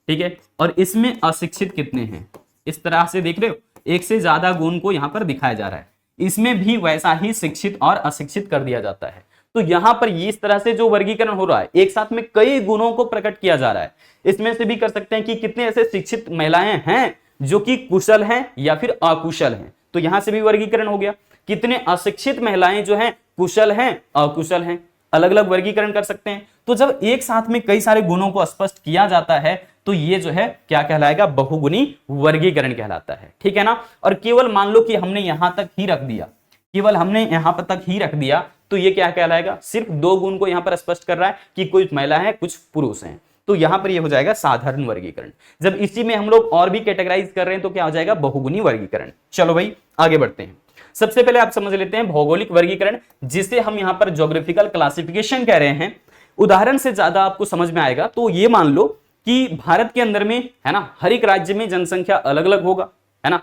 ठीक है, और इसमें अशिक्षित कितने हैं। इस तरह से देख रहे हो, एक से ज्यादा गुण को यहां पर दिखाया जा रहा है, इसमें भी वैसा ही शिक्षित और अशिक्षित कर दिया जाता है। तो यहां पर इस तरह से जो वर्गीकरण हो रहा है, एक साथ में कई गुणों को प्रकट किया जा रहा है। इसमें से भी कर सकते हैं कि कितने ऐसे शिक्षित महिलाएं हैं जो कि कुशल हैं या फिर अकुशल हैं, तो यहां से भी वर्गीकरण हो गया। कितने अशिक्षित महिलाएं जो हैं कुशल हैं, अकुशल हैं, अलग अलग वर्गीकरण कर सकते हैं। तो जब एक साथ में कई सारे गुणों को स्पष्ट किया जाता है तो ये जो है क्या कहलाएगा, बहुगुणी वर्गीकरण कहलाता है, ठीक है ना। और केवल मान लो कि हमने यहां तक ही रख दिया, केवल हमने यहां पर तक ही रख दिया, तो ये क्या कहलाएगा, सिर्फ दो गुण को यहां पर स्पष्ट कर रहा है कि कुछ महिला है कुछ पुरुष हैं, तो यहां पर ये हो जाएगा साधारण वर्गीकरण। जब इसी में हम लोग और भी कैटेगराइज कर रहे हैं तो क्या हो जाएगा, बहुगुणी वर्गीकरण। चलो भाई आगे बढ़ते हैं। सबसे पहले आप समझ लेते हैं भौगोलिक वर्गीकरण, जिसे हम यहां पर ज्योग्राफिकल क्लासिफिकेशन कह रहे हैं। उदाहरण से ज्यादा आपको समझ में आएगा तो ये मान लो कि भारत के अंदर में है ना, हर एक राज्य में जनसंख्या अलग अलग होगा, है ना।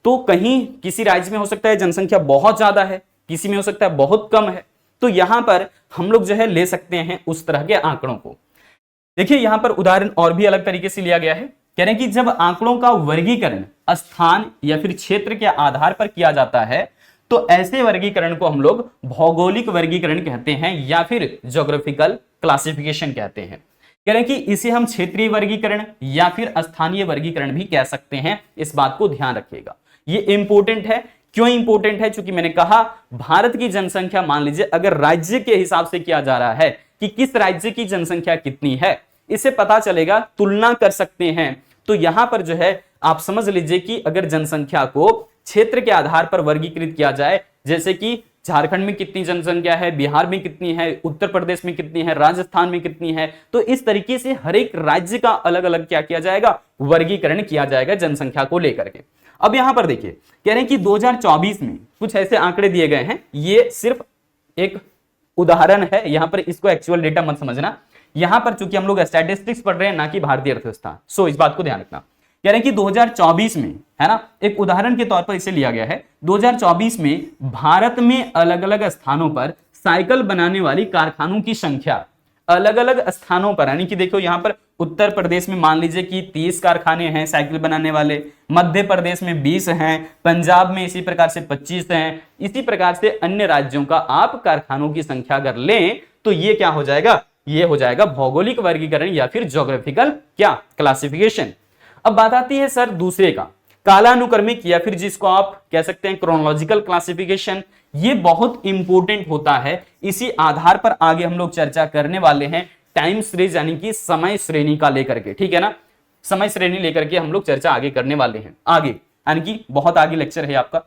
तो कहीं किसी राज्य में हो सकता है जनसंख्या बहुत ज्यादा है, किसी में हो सकता है बहुत कम है। तो यहां पर हम लोग जो है ले सकते हैं उस तरह के आंकड़ों को। देखिए यहां पर उदाहरण और भी अलग तरीके से लिया गया है। कह रहे हैं कि जब आंकड़ों का वर्गीकरण स्थान या फिर क्षेत्र के आधार पर किया जाता है तो ऐसे वर्गीकरण को हम लोग भौगोलिक वर्गीकरण कहते हैं या फिर ज्योग्राफिकल क्लासिफिकेशन कहते हैं। कह रहे हैं कि इसे हम क्षेत्रीय वर्गीकरण या फिर स्थानीय वर्गीकरण भी कह सकते हैं, इस बात को ध्यान रखिएगा। ये इंपॉर्टेंट है। क्यों इंपॉर्टेंट है, क्योंकि मैंने कहा भारत की जनसंख्या मान लीजिए अगर राज्य के हिसाब से किया जा रहा है कि किस राज्य की जनसंख्या कितनी है, इसे पता चलेगा, तुलना कर सकते हैं। तो यहां पर जो है आप समझ लीजिए कि अगर जनसंख्या को क्षेत्र के आधार पर वर्गीकृत किया जाए, जैसे कि झारखंड में कितनी जनसंख्या है, बिहार में कितनी है, उत्तर प्रदेश में कितनी है, राजस्थान में कितनी है, तो इस तरीके से हर एक राज्य का अलग अलग क्या किया जाएगा, वर्गीकरण किया जाएगा जनसंख्या को लेकर के। अब यहां पर देखिए कह रहे हैं कि 2024 में कुछ ऐसे आंकड़े दिए गए हैं, ये सिर्फ एक उदाहरण है, यहां पर इसको एक्चुअल डेटा मत समझना। यहां पर चूंकि हम लोग स्टैटिस्टिक्स पढ़ रहे हैं ना कि भारतीय अर्थव्यवस्था, सो इस बात को ध्यान रखना। कह रहे हैं कि 2024 में है ना, एक उदाहरण के तौर पर इसे लिया गया है। 2024 में भारत में अलग अलग स्थानों पर साइकिल बनाने वाली कारखानों की संख्या अलग अलग स्थानों पर, यानी कि देखो यहां पर उत्तर प्रदेश में मान लीजिए कि 30 कारखाने हैं साइकिल बनाने वाले, मध्य प्रदेश में 20 हैं, पंजाब में इसी प्रकार से 25 हैं, इसी प्रकार से अन्य राज्यों का आप कारखानों की संख्या अगर लें तो ये क्या हो जाएगा, ये हो जाएगा भौगोलिक वर्गीकरण या फिर ज्योग्राफिकल क्या क्लासिफिकेशन। अब बात आती है सर दूसरे का, कालानुक्रमिक या फिर जिसको आप कह सकते हैं क्रोनोलॉजिकल क्लासिफिकेशन। ये बहुत इंपॉर्टेंट होता है, इसी आधार पर आगे हम लोग चर्चा करने वाले हैं टाइम सीरीज यानी कि समय श्रेणी का लेकर के, ठीक है ना, समय श्रेणी लेकर के हम लोग चर्चा आगे करने वाले हैं आगे, यानी कि बहुत आगे लेक्चर है आपका।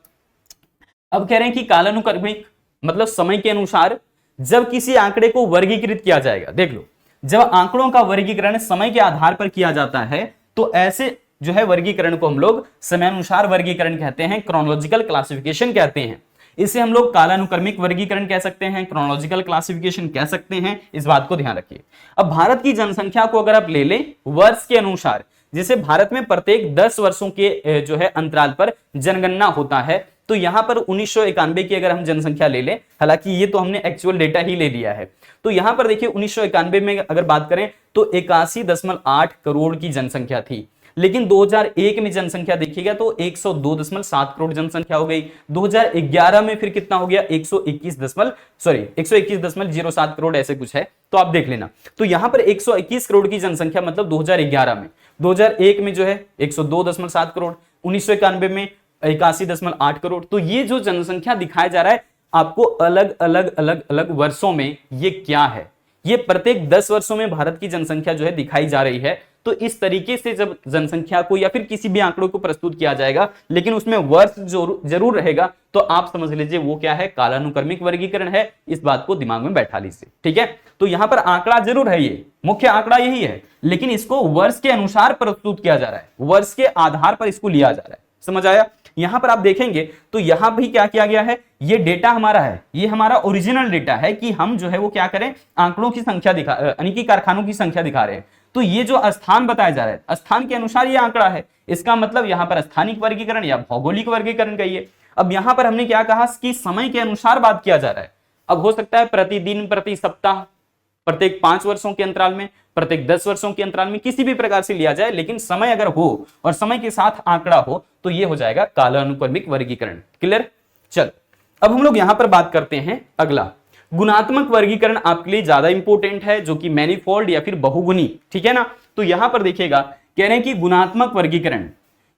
अब कह रहे हैं कि कालानुक्रमिक मतलब समय के अनुसार जब किसी आंकड़े को वर्गीकृत किया जाएगा, देख लो जब आंकड़ों का वर्गीकरण समय के आधार पर किया जाता है तो ऐसे जो है वर्गीकरण को हम लोग समयानुसार वर्गीकरण कहते हैं, क्रोनोलॉजिकल क्लासिफिकेशन कहते हैं। इसे हम लोग कालानुक्रमिक वर्गीकरण कह सकते हैं, क्रोनोलॉजिकल क्लासिफिकेशन कह सकते हैं, इस बात को ध्यान रखिए। अब भारत की जनसंख्या को अगर आप ले लें वर्ष के अनुसार, जैसे भारत में प्रत्येक 10 वर्षों के जो है अंतराल पर जनगणना होता है, तो यहां पर 1991 की अगर हम जनसंख्या ले लें, हालांकि ये तो हमने एक्चुअल डेटा ही ले लिया है, तो यहां पर देखिए 1991 में अगर बात करें तो 81.8 करोड़ की जनसंख्या थी, लेकिन 2001 में जनसंख्या देखिएगा तो 102.7 करोड़ जनसंख्या हो गई। 2011 में फिर कितना हो गया, 121.07 करोड़ ऐसे कुछ है, तो आप देख लेना। तो यहां पर 121 करोड़ की जनसंख्या मतलब 2011 में, 2001 में जो है 102.7 करोड़, 1991 में 81.8 करोड़। तो ये जो जनसंख्या दिखाया जा रहा है आपको अलग अलग अलग अलग वर्षों में, ये क्या है, ये प्रत्येक 10 वर्षों में भारत की जनसंख्या जो है दिखाई जा रही है। तो इस तरीके से जब जनसंख्या को या फिर किसी भी आंकड़ों को प्रस्तुत किया जाएगा लेकिन उसमें वर्ष जरूर रहेगा, तो आप समझ लीजिए वो क्या है, कालानुक्रमिक वर्गीकरण है। इस बात को दिमाग में बैठा लीजिए, ठीक है। तो यहां पर आंकड़ा जरूर है, ये मुख्य आंकड़ा यही है, लेकिन इसको वर्ष के अनुसार प्रस्तुत किया जा रहा है, वर्ष के आधार पर इसको लिया जा रहा है। समझ आया। यहां पर आप देखेंगे तो यहां भी क्या किया गया है, ये डेटा हमारा है, ये हमारा ओरिजिनल डेटा है कि हम जो है वो क्या करें, आंकड़ों की संख्या दिखा यानी कि कारखानों की संख्या दिखा रहे हैं। तो ये जो स्थान बताया जा रहा है, स्थान के अनुसार ये आंकड़ा है, इसका मतलब यहां पर स्थानिक वर्गीकरण या भौगोलिक वर्गीकरण कहिए। अब यहां पर हमने क्या कहा कि समय के अनुसार बात किया जा रहा है। अब हो सकता है प्रतिदिन, प्रति सप्ताह, प्रत्येक 5 वर्षों के अंतराल में, प्रत्येक 10 वर्षों के अंतराल में, किसी भी प्रकार से लिया जाए, लेकिन समय अगर हो और समय के साथ आंकड़ा हो तो ये हो जाएगा कालानुक्रमिक वर्गीकरण। क्लियर। चल अब हम लोग यहां पर बात करते हैं अगला, गुणात्मक वर्गीकरण आपके लिए ज्यादा इंपॉर्टेंट है, जो कि मैनीफोल्ड या फिर बहुगुणी, ठीक है ना। तो यहां पर देखिएगा कह रहे हैं कि गुणात्मक वर्गीकरण,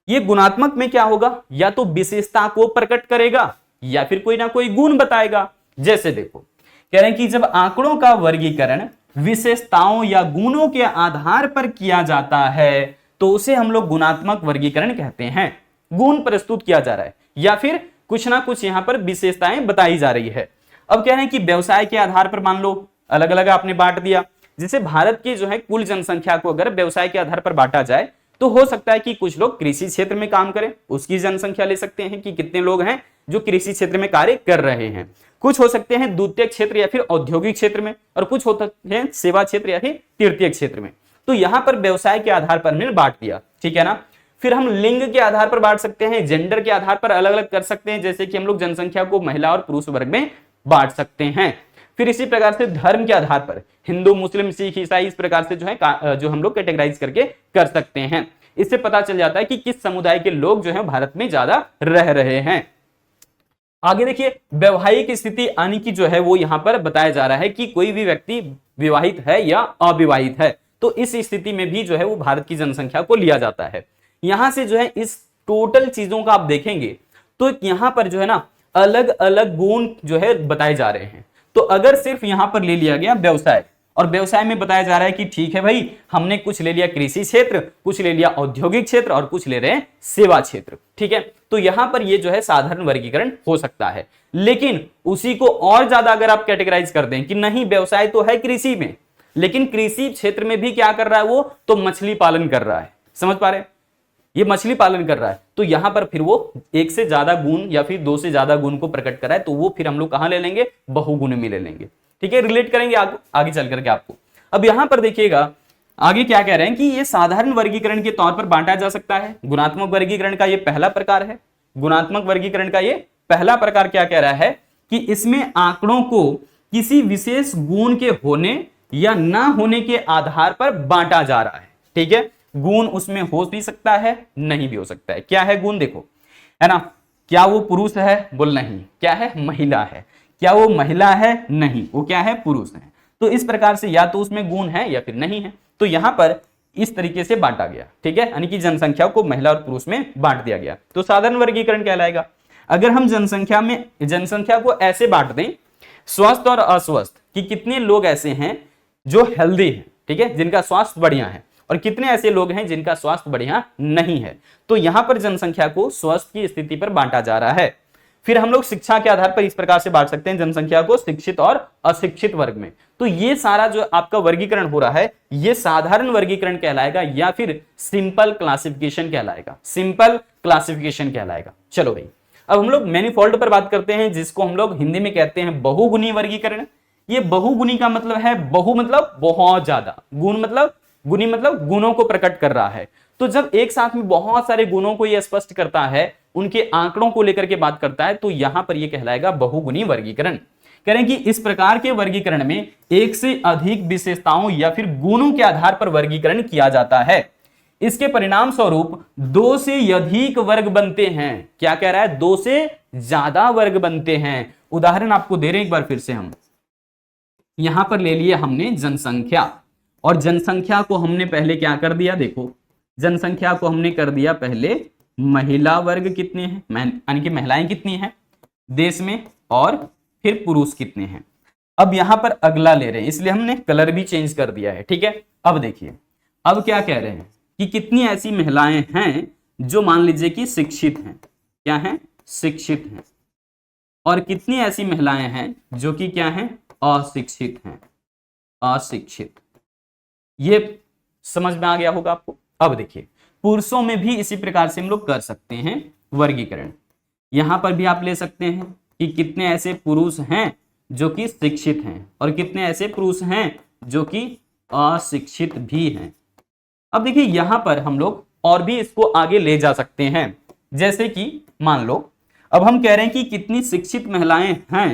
ये गुणात्मक में क्या होगा, या तो विशेषता को प्रकट करेगा या फिर कोई ना कोई गुण बताएगा। जैसे देखो कह रहे हैं कि जब आंकड़ों का वर्गीकरण विशेषताओं या गुणों के आधार पर किया जाता है तो उसे हम लोग गुणात्मक वर्गीकरण कहते हैं। गुण प्रस्तुत किया जा रहा है या फिर कुछ ना कुछ यहां पर विशेषताएं बताई जा रही है। अब कह रहे हैं कि व्यवसाय के आधार पर मान लो अलग अलग आपने बांट दिया, जैसे भारत की जो है कुल जनसंख्या को अगर व्यवसाय के आधार पर बांटा जाए तो हो सकता है कि कुछ लोग कृषि क्षेत्र में काम करें, उसकी जनसंख्या ले सकते हैं कि कितने लोग हैं जो कृषि क्षेत्र में कार्य कर रहे हैं। कुछ हो सकते हैं द्वितीय क्षेत्र या फिर औद्योगिक क्षेत्र में, और कुछ होते हैं सेवा क्षेत्र या फिर तृतीय क्षेत्र में। तो यहां पर व्यवसाय के आधार पर हमने बांट दिया, ठीक है ना। फिर हम लिंग के आधार पर बांट सकते हैं, जेंडर के आधार पर अलग अलग कर सकते हैं, जैसे कि हम लोग जनसंख्या को महिला और पुरुष वर्ग में बांट सकते हैं। फिर इसी प्रकार से धर्म के आधार पर हिंदू, मुस्लिम, सिख, ईसाई, इस प्रकार से जो है जो हम लोग कैटेगराइज करके कर सकते हैं। इससे पता चल जाता है कि किस समुदाय के लोग जो है भारत में ज्यादा रह रहे हैं। आगे देखिए, वैवाहिक स्थिति यानी कि जो है वो यहां पर बताया जा रहा है कि कोई भी व्यक्ति विवाहित है या अविवाहित है, तो इस स्थिति में भी जो है वो भारत की जनसंख्या को लिया जाता है। यहां से जो है इस टोटल चीजों का आप देखेंगे तो यहां पर जो है ना अलग अलग गुण जो है बताए जा रहे हैं। तो अगर सिर्फ यहां पर ले लिया गया व्यवसाय, और व्यवसाय में बताया जा रहा है कि ठीक है भाई, हमने कुछ ले लिया कृषि क्षेत्र, कुछ ले लिया औद्योगिक क्षेत्र और कुछ ले रहे हैं सेवा क्षेत्र, ठीक है। तो यहां पर ये जो है साधारण वर्गीकरण हो सकता है। लेकिन उसी को और ज्यादा अगर आप कैटेगराइज कर दें कि नहीं व्यवसाय तो है कृषि में, लेकिन कृषि क्षेत्र में भी क्या कर रहा है वो, तो मछली पालन कर रहा है, समझ पा रहे हैं, ये मछली पालन कर रहा है, तो यहां पर फिर वो एक से ज्यादा गुण या फिर दो से ज्यादा गुण को प्रकट कर रहा है, तो वो फिर हम लोग कहां ले लेंगे, बहुगुण में ले लेंगे, ठीक है। रिलेट करेंगे आगे चल करके आपको। अब यहां पर देखिएगा आगे क्या कह रहे हैं कि ये साधारण वर्गीकरण के तौर पर बांटा जा सकता है। गुणात्मक वर्गीकरण का ये पहला प्रकार है। गुणात्मक वर्गीकरण का ये पहला प्रकार क्या कह रहा है कि इसमें आंकड़ों को किसी विशेष गुण के होने या ना होने के आधार पर बांटा जा रहा है, ठीक है। गुण उसमें हो भी सकता है, नहीं भी हो सकता है। क्या है गुण, देखो, है ना, क्या वो पुरुष है, बोल नहीं, क्या है, महिला है, क्या वो महिला है, नहीं, वो क्या है, पुरुष है। तो इस प्रकार से या तो उसमें गुण है या फिर नहीं है। तो यहां पर इस तरीके से बांटा गया, ठीक है, यानी कि जनसंख्या को महिला और पुरुष में बांट दिया गया, तो साधारण वर्गीकरण कहलाएगा। अगर हम जनसंख्या को ऐसे बांट दें, स्वस्थ और अस्वस्थ, कि कितने लोग ऐसे हैं जो हेल्दी हैं, ठीक है, जिनका स्वास्थ्य बढ़िया है, और कितने ऐसे लोग हैं जिनका स्वास्थ्य बढ़िया नहीं है, तो यहां पर जनसंख्या को स्वास्थ्य की स्थिति पर बांटा जा रहा है। फिर हम लोग शिक्षा के आधार पर इस प्रकार से बांट सकते हैं जनसंख्या को शिक्षित और अशिक्षित वर्ग में। तो ये सारा जो आपका वर्गीकरण हो रहा है ये साधारण वर्गीकरण कहलाएगा या फिर सिंपल क्लासिफिकेशन कहलाएगा, सिंपल क्लासिफिकेशन कहलाएगा। चलो भाई, अब हम लोग मैनीफोल्ड पर बात करते हैं, जिसको हम लोग हिंदी में कहते हैं बहुगुणी वर्गीकरण। ये बहुगुणी का मतलब है, बहु मतलब बहुत ज्यादा, गुण मतलब गुणी मतलब गुणों को प्रकट कर रहा है। तो जब एक साथ में बहुत सारे गुणों को यह स्पष्ट करता है, उनके आंकड़ों को लेकर के बात करता है, तो यहां पर यह कहलाएगा बहुगुणी वर्गीकरण। कह रहे हैं कि इस प्रकार के वर्गीकरण में एक से अधिक विशेषताओं या फिर गुणों के आधार पर वर्गीकरण किया जाता है। इसके परिणाम स्वरूप दो से अधिक वर्ग बनते हैं। क्या कह रहा है, दो से ज्यादा वर्ग बनते हैं। उदाहरण आपको दे रहे हैं एक बार फिर से, हम यहां पर ले लिए हमने जनसंख्या, और जनसंख्या को हमने पहले क्या कर दिया, देखो जनसंख्या को हमने कर दिया पहले महिला वर्ग कितने हैं, यानी कि महिलाएं कितनी हैं देश में, और फिर पुरुष कितने हैं। अब यहां पर अगला ले रहे हैं, इसलिए हमने कलर भी चेंज कर दिया है, ठीक है। अब देखिए, अब क्या कह रहे हैं कि कितनी ऐसी महिलाएं हैं जो मान लीजिए कि शिक्षित हैं, क्या हैं, शिक्षित हैं, और कितनी ऐसी महिलाएं हैं जो कि क्या हैं, अशिक्षित हैं, अशिक्षित। ये समझ में आ गया होगा आपको। अब देखिए, पुरुषों में भी इसी प्रकार से हम लोग कर सकते हैं वर्गीकरण। यहां पर भी आप ले सकते हैं कि कितने ऐसे पुरुष हैं जो कि शिक्षित हैं, और कितने ऐसे पुरुष हैं जो कि अशिक्षित भी हैं। अब देखिए, यहां पर हम लोग और भी इसको आगे ले जा सकते हैं, जैसे कि मान लो अब हम कह रहे हैं कि कितनी शिक्षित महिलाएं हैं,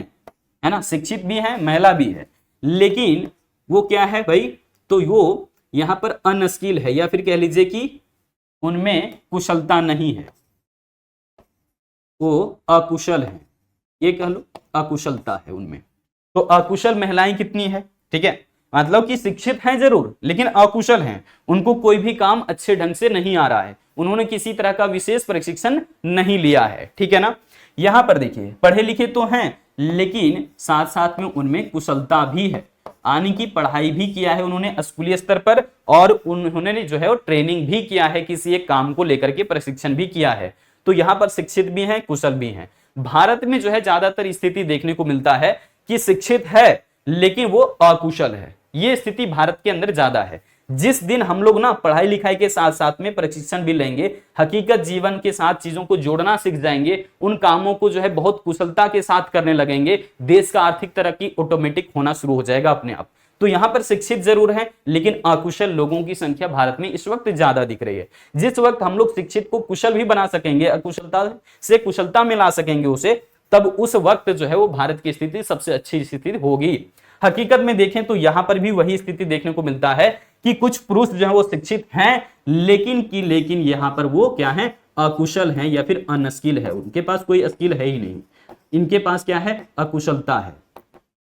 है ना, शिक्षित भी हैं, महिला भी है, लेकिन वो क्या है भाई, तो वो यहां पर अनस्किल है, या फिर कह लीजिए कि उनमें कुशलता नहीं है, वो अकुशल है, ये कह लो अकुशलता है उनमें। तो अकुशल महिलाएं कितनी है, ठीक है, मतलब कि शिक्षित हैं जरूर लेकिन अकुशल हैं, उनको कोई भी काम अच्छे ढंग से नहीं आ रहा है, उन्होंने किसी तरह का विशेष प्रशिक्षण नहीं लिया है, ठीक है ना। यहां पर देखिए, पढ़े लिखे तो हैं लेकिन साथ साथ में उनमें कुशलता भी है, यानी कि पढ़ाई भी किया है उन्होंने स्कूली स्तर पर, और उन्होंने जो है वो ट्रेनिंग भी किया है, किसी एक काम को लेकर के प्रशिक्षण भी किया है। तो यहाँ पर शिक्षित भी हैं, कुशल भी हैं। भारत में जो है ज्यादातर स्थिति देखने को मिलता है कि शिक्षित है लेकिन वो अकुशल है, ये स्थिति भारत के अंदर ज्यादा है। जिस दिन हम लोग ना पढ़ाई लिखाई के साथ साथ में प्रशिक्षण भी लेंगे, हकीकत जीवन के साथ चीजों को जोड़ना सीख जाएंगे, उन कामों को जो है बहुत कुशलता के साथ करने लगेंगे, देश का आर्थिक तरक्की ऑटोमेटिक होना शुरू हो जाएगा अपने आप। तो यहाँ पर शिक्षित जरूर है लेकिन अकुशल लोगों की संख्या भारत में इस वक्त ज्यादा दिख रही है। जिस वक्त हम लोग शिक्षित को कुशल भी बना सकेंगे, अकुशलता से कुशलता में ला सकेंगे उसे, तब उस वक्त जो है वो भारत की स्थिति सबसे अच्छी स्थिति होगी। हकीकत में देखें तो यहाँ पर भी वही स्थिति देखने को मिलता है कि कुछ पुरुष जो है वो शिक्षित हैं लेकिन यहाँ पर वो क्या है, अकुशल हैं या फिर अनस्किल है, उनके पास कोई स्किल है ही नहीं, इनके पास क्या है, अकुशलता है,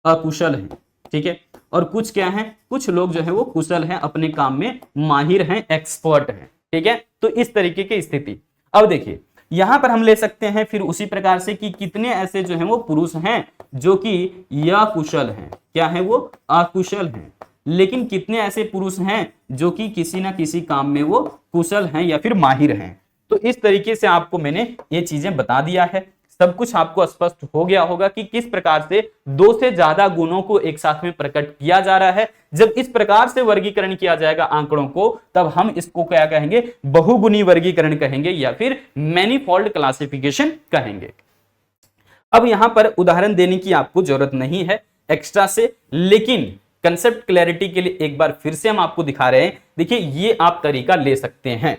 अकुशल है, ठीक है। और कुछ क्या है, कुछ लोग जो है वो कुशल हैं, अपने काम में माहिर हैं, एक्सपर्ट हैं, ठीक है। तो इस तरीके की स्थिति। अब देखिए यहां पर हम ले सकते हैं फिर उसी प्रकार से कि कितने ऐसे जो हैं वो पुरुष हैं जो कि अकुशल हैं, क्या है वो, अकुशल हैं, लेकिन कितने ऐसे पुरुष हैं जो कि किसी ना किसी काम में वो कुशल हैं या फिर माहिर हैं। तो इस तरीके से आपको मैंने ये चीजें बता दिया है, सब कुछ आपको स्पष्ट हो गया होगा कि किस प्रकार से दो से ज्यादा गुणों को एक साथ में प्रकट किया जा रहा है। जब इस प्रकार से वर्गीकरण किया जाएगा आंकड़ों को, तब हम इसको क्या कहेंगे, बहुगुणी वर्गीकरण कहेंगे या फिर मैनीफोल्ड क्लासिफिकेशन कहेंगे। अब यहां पर उदाहरण देने की आपको जरूरत नहीं है एक्स्ट्रा से, लेकिन कंसेप्ट क्लैरिटी के लिए एक बार फिर से हम आपको दिखा रहे हैं। देखिए ये आप तरीका ले सकते हैं।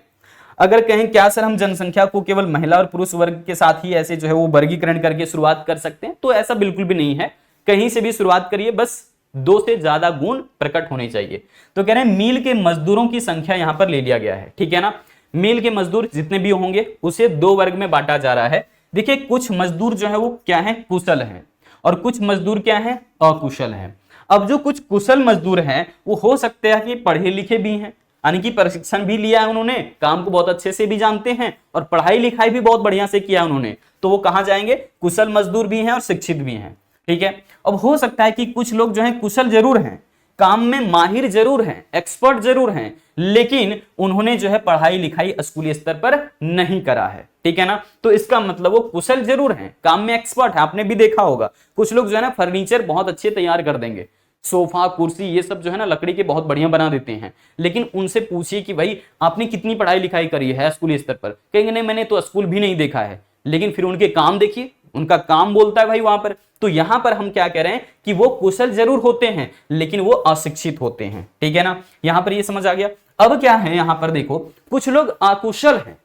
अगर कहें क्या सर हम जनसंख्या को केवल महिला और पुरुष वर्ग के साथ ही ऐसे जो है वो वर्गीकरण करके शुरुआत कर सकते हैं, तो ऐसा बिल्कुल भी नहीं है। कहीं से भी शुरुआत करिए, बस दो से ज्यादा गुण प्रकट होने चाहिए। तो कह रहे हैं मील के मजदूरों की संख्या यहां पर ले लिया गया है, ठीक है ना। मील के मजदूर जितने भी होंगे उसे दो वर्ग में बांटा जा रहा है। देखिए कुछ मजदूर जो है वो क्या है, कुशल हैं, और कुछ मजदूर क्या है, अकुशल हैं। अब जो कुछ कुशल मजदूर हैं वो हो सकते हैं कि पढ़े लिखे भी हैं, यानी कि प्रशिक्षण भी लिया है उन्होंने, काम को बहुत अच्छे से भी जानते हैं और पढ़ाई लिखाई भी बहुत बढ़िया से किया उन्होंने, तो वो कहां जाएंगे, कुशल मजदूर भी हैं और शिक्षित भी हैं, ठीक है। अब हो सकता है कि कुछ लोग जो हैं कुशल जरूर हैं, काम में माहिर जरूर हैं, एक्सपर्ट जरूर हैं, लेकिन उन्होंने जो है पढ़ाई लिखाई स्कूली स्तर पर नहीं करा है, ठीक है ना। तो इसका मतलब वो कुशल जरूर हैं, काम में एक्सपर्ट है। आपने भी देखा होगा कुछ लोग जो है ना फर्नीचर बहुत अच्छे तैयार कर देंगे, सोफा कुर्सी ये सब जो है ना लकड़ी के बहुत बढ़िया बना देते हैं, लेकिन उनसे पूछिए कि भाई आपने कितनी पढ़ाई लिखाई करी है स्कूली स्तर पर, कहेंगे नहीं मैंने तो स्कूल भी नहीं देखा है। लेकिन फिर उनके काम देखिए, उनका काम बोलता है भाई वहां पर। तो यहां पर हम क्या कह रहे हैं कि वो कुशल जरूर होते हैं लेकिन वो अशिक्षित होते हैं, ठीक है ना। यहां पर ये समझ आ गया। अब क्या है यहां पर देखो, कुछ लोग अकुशल हैं,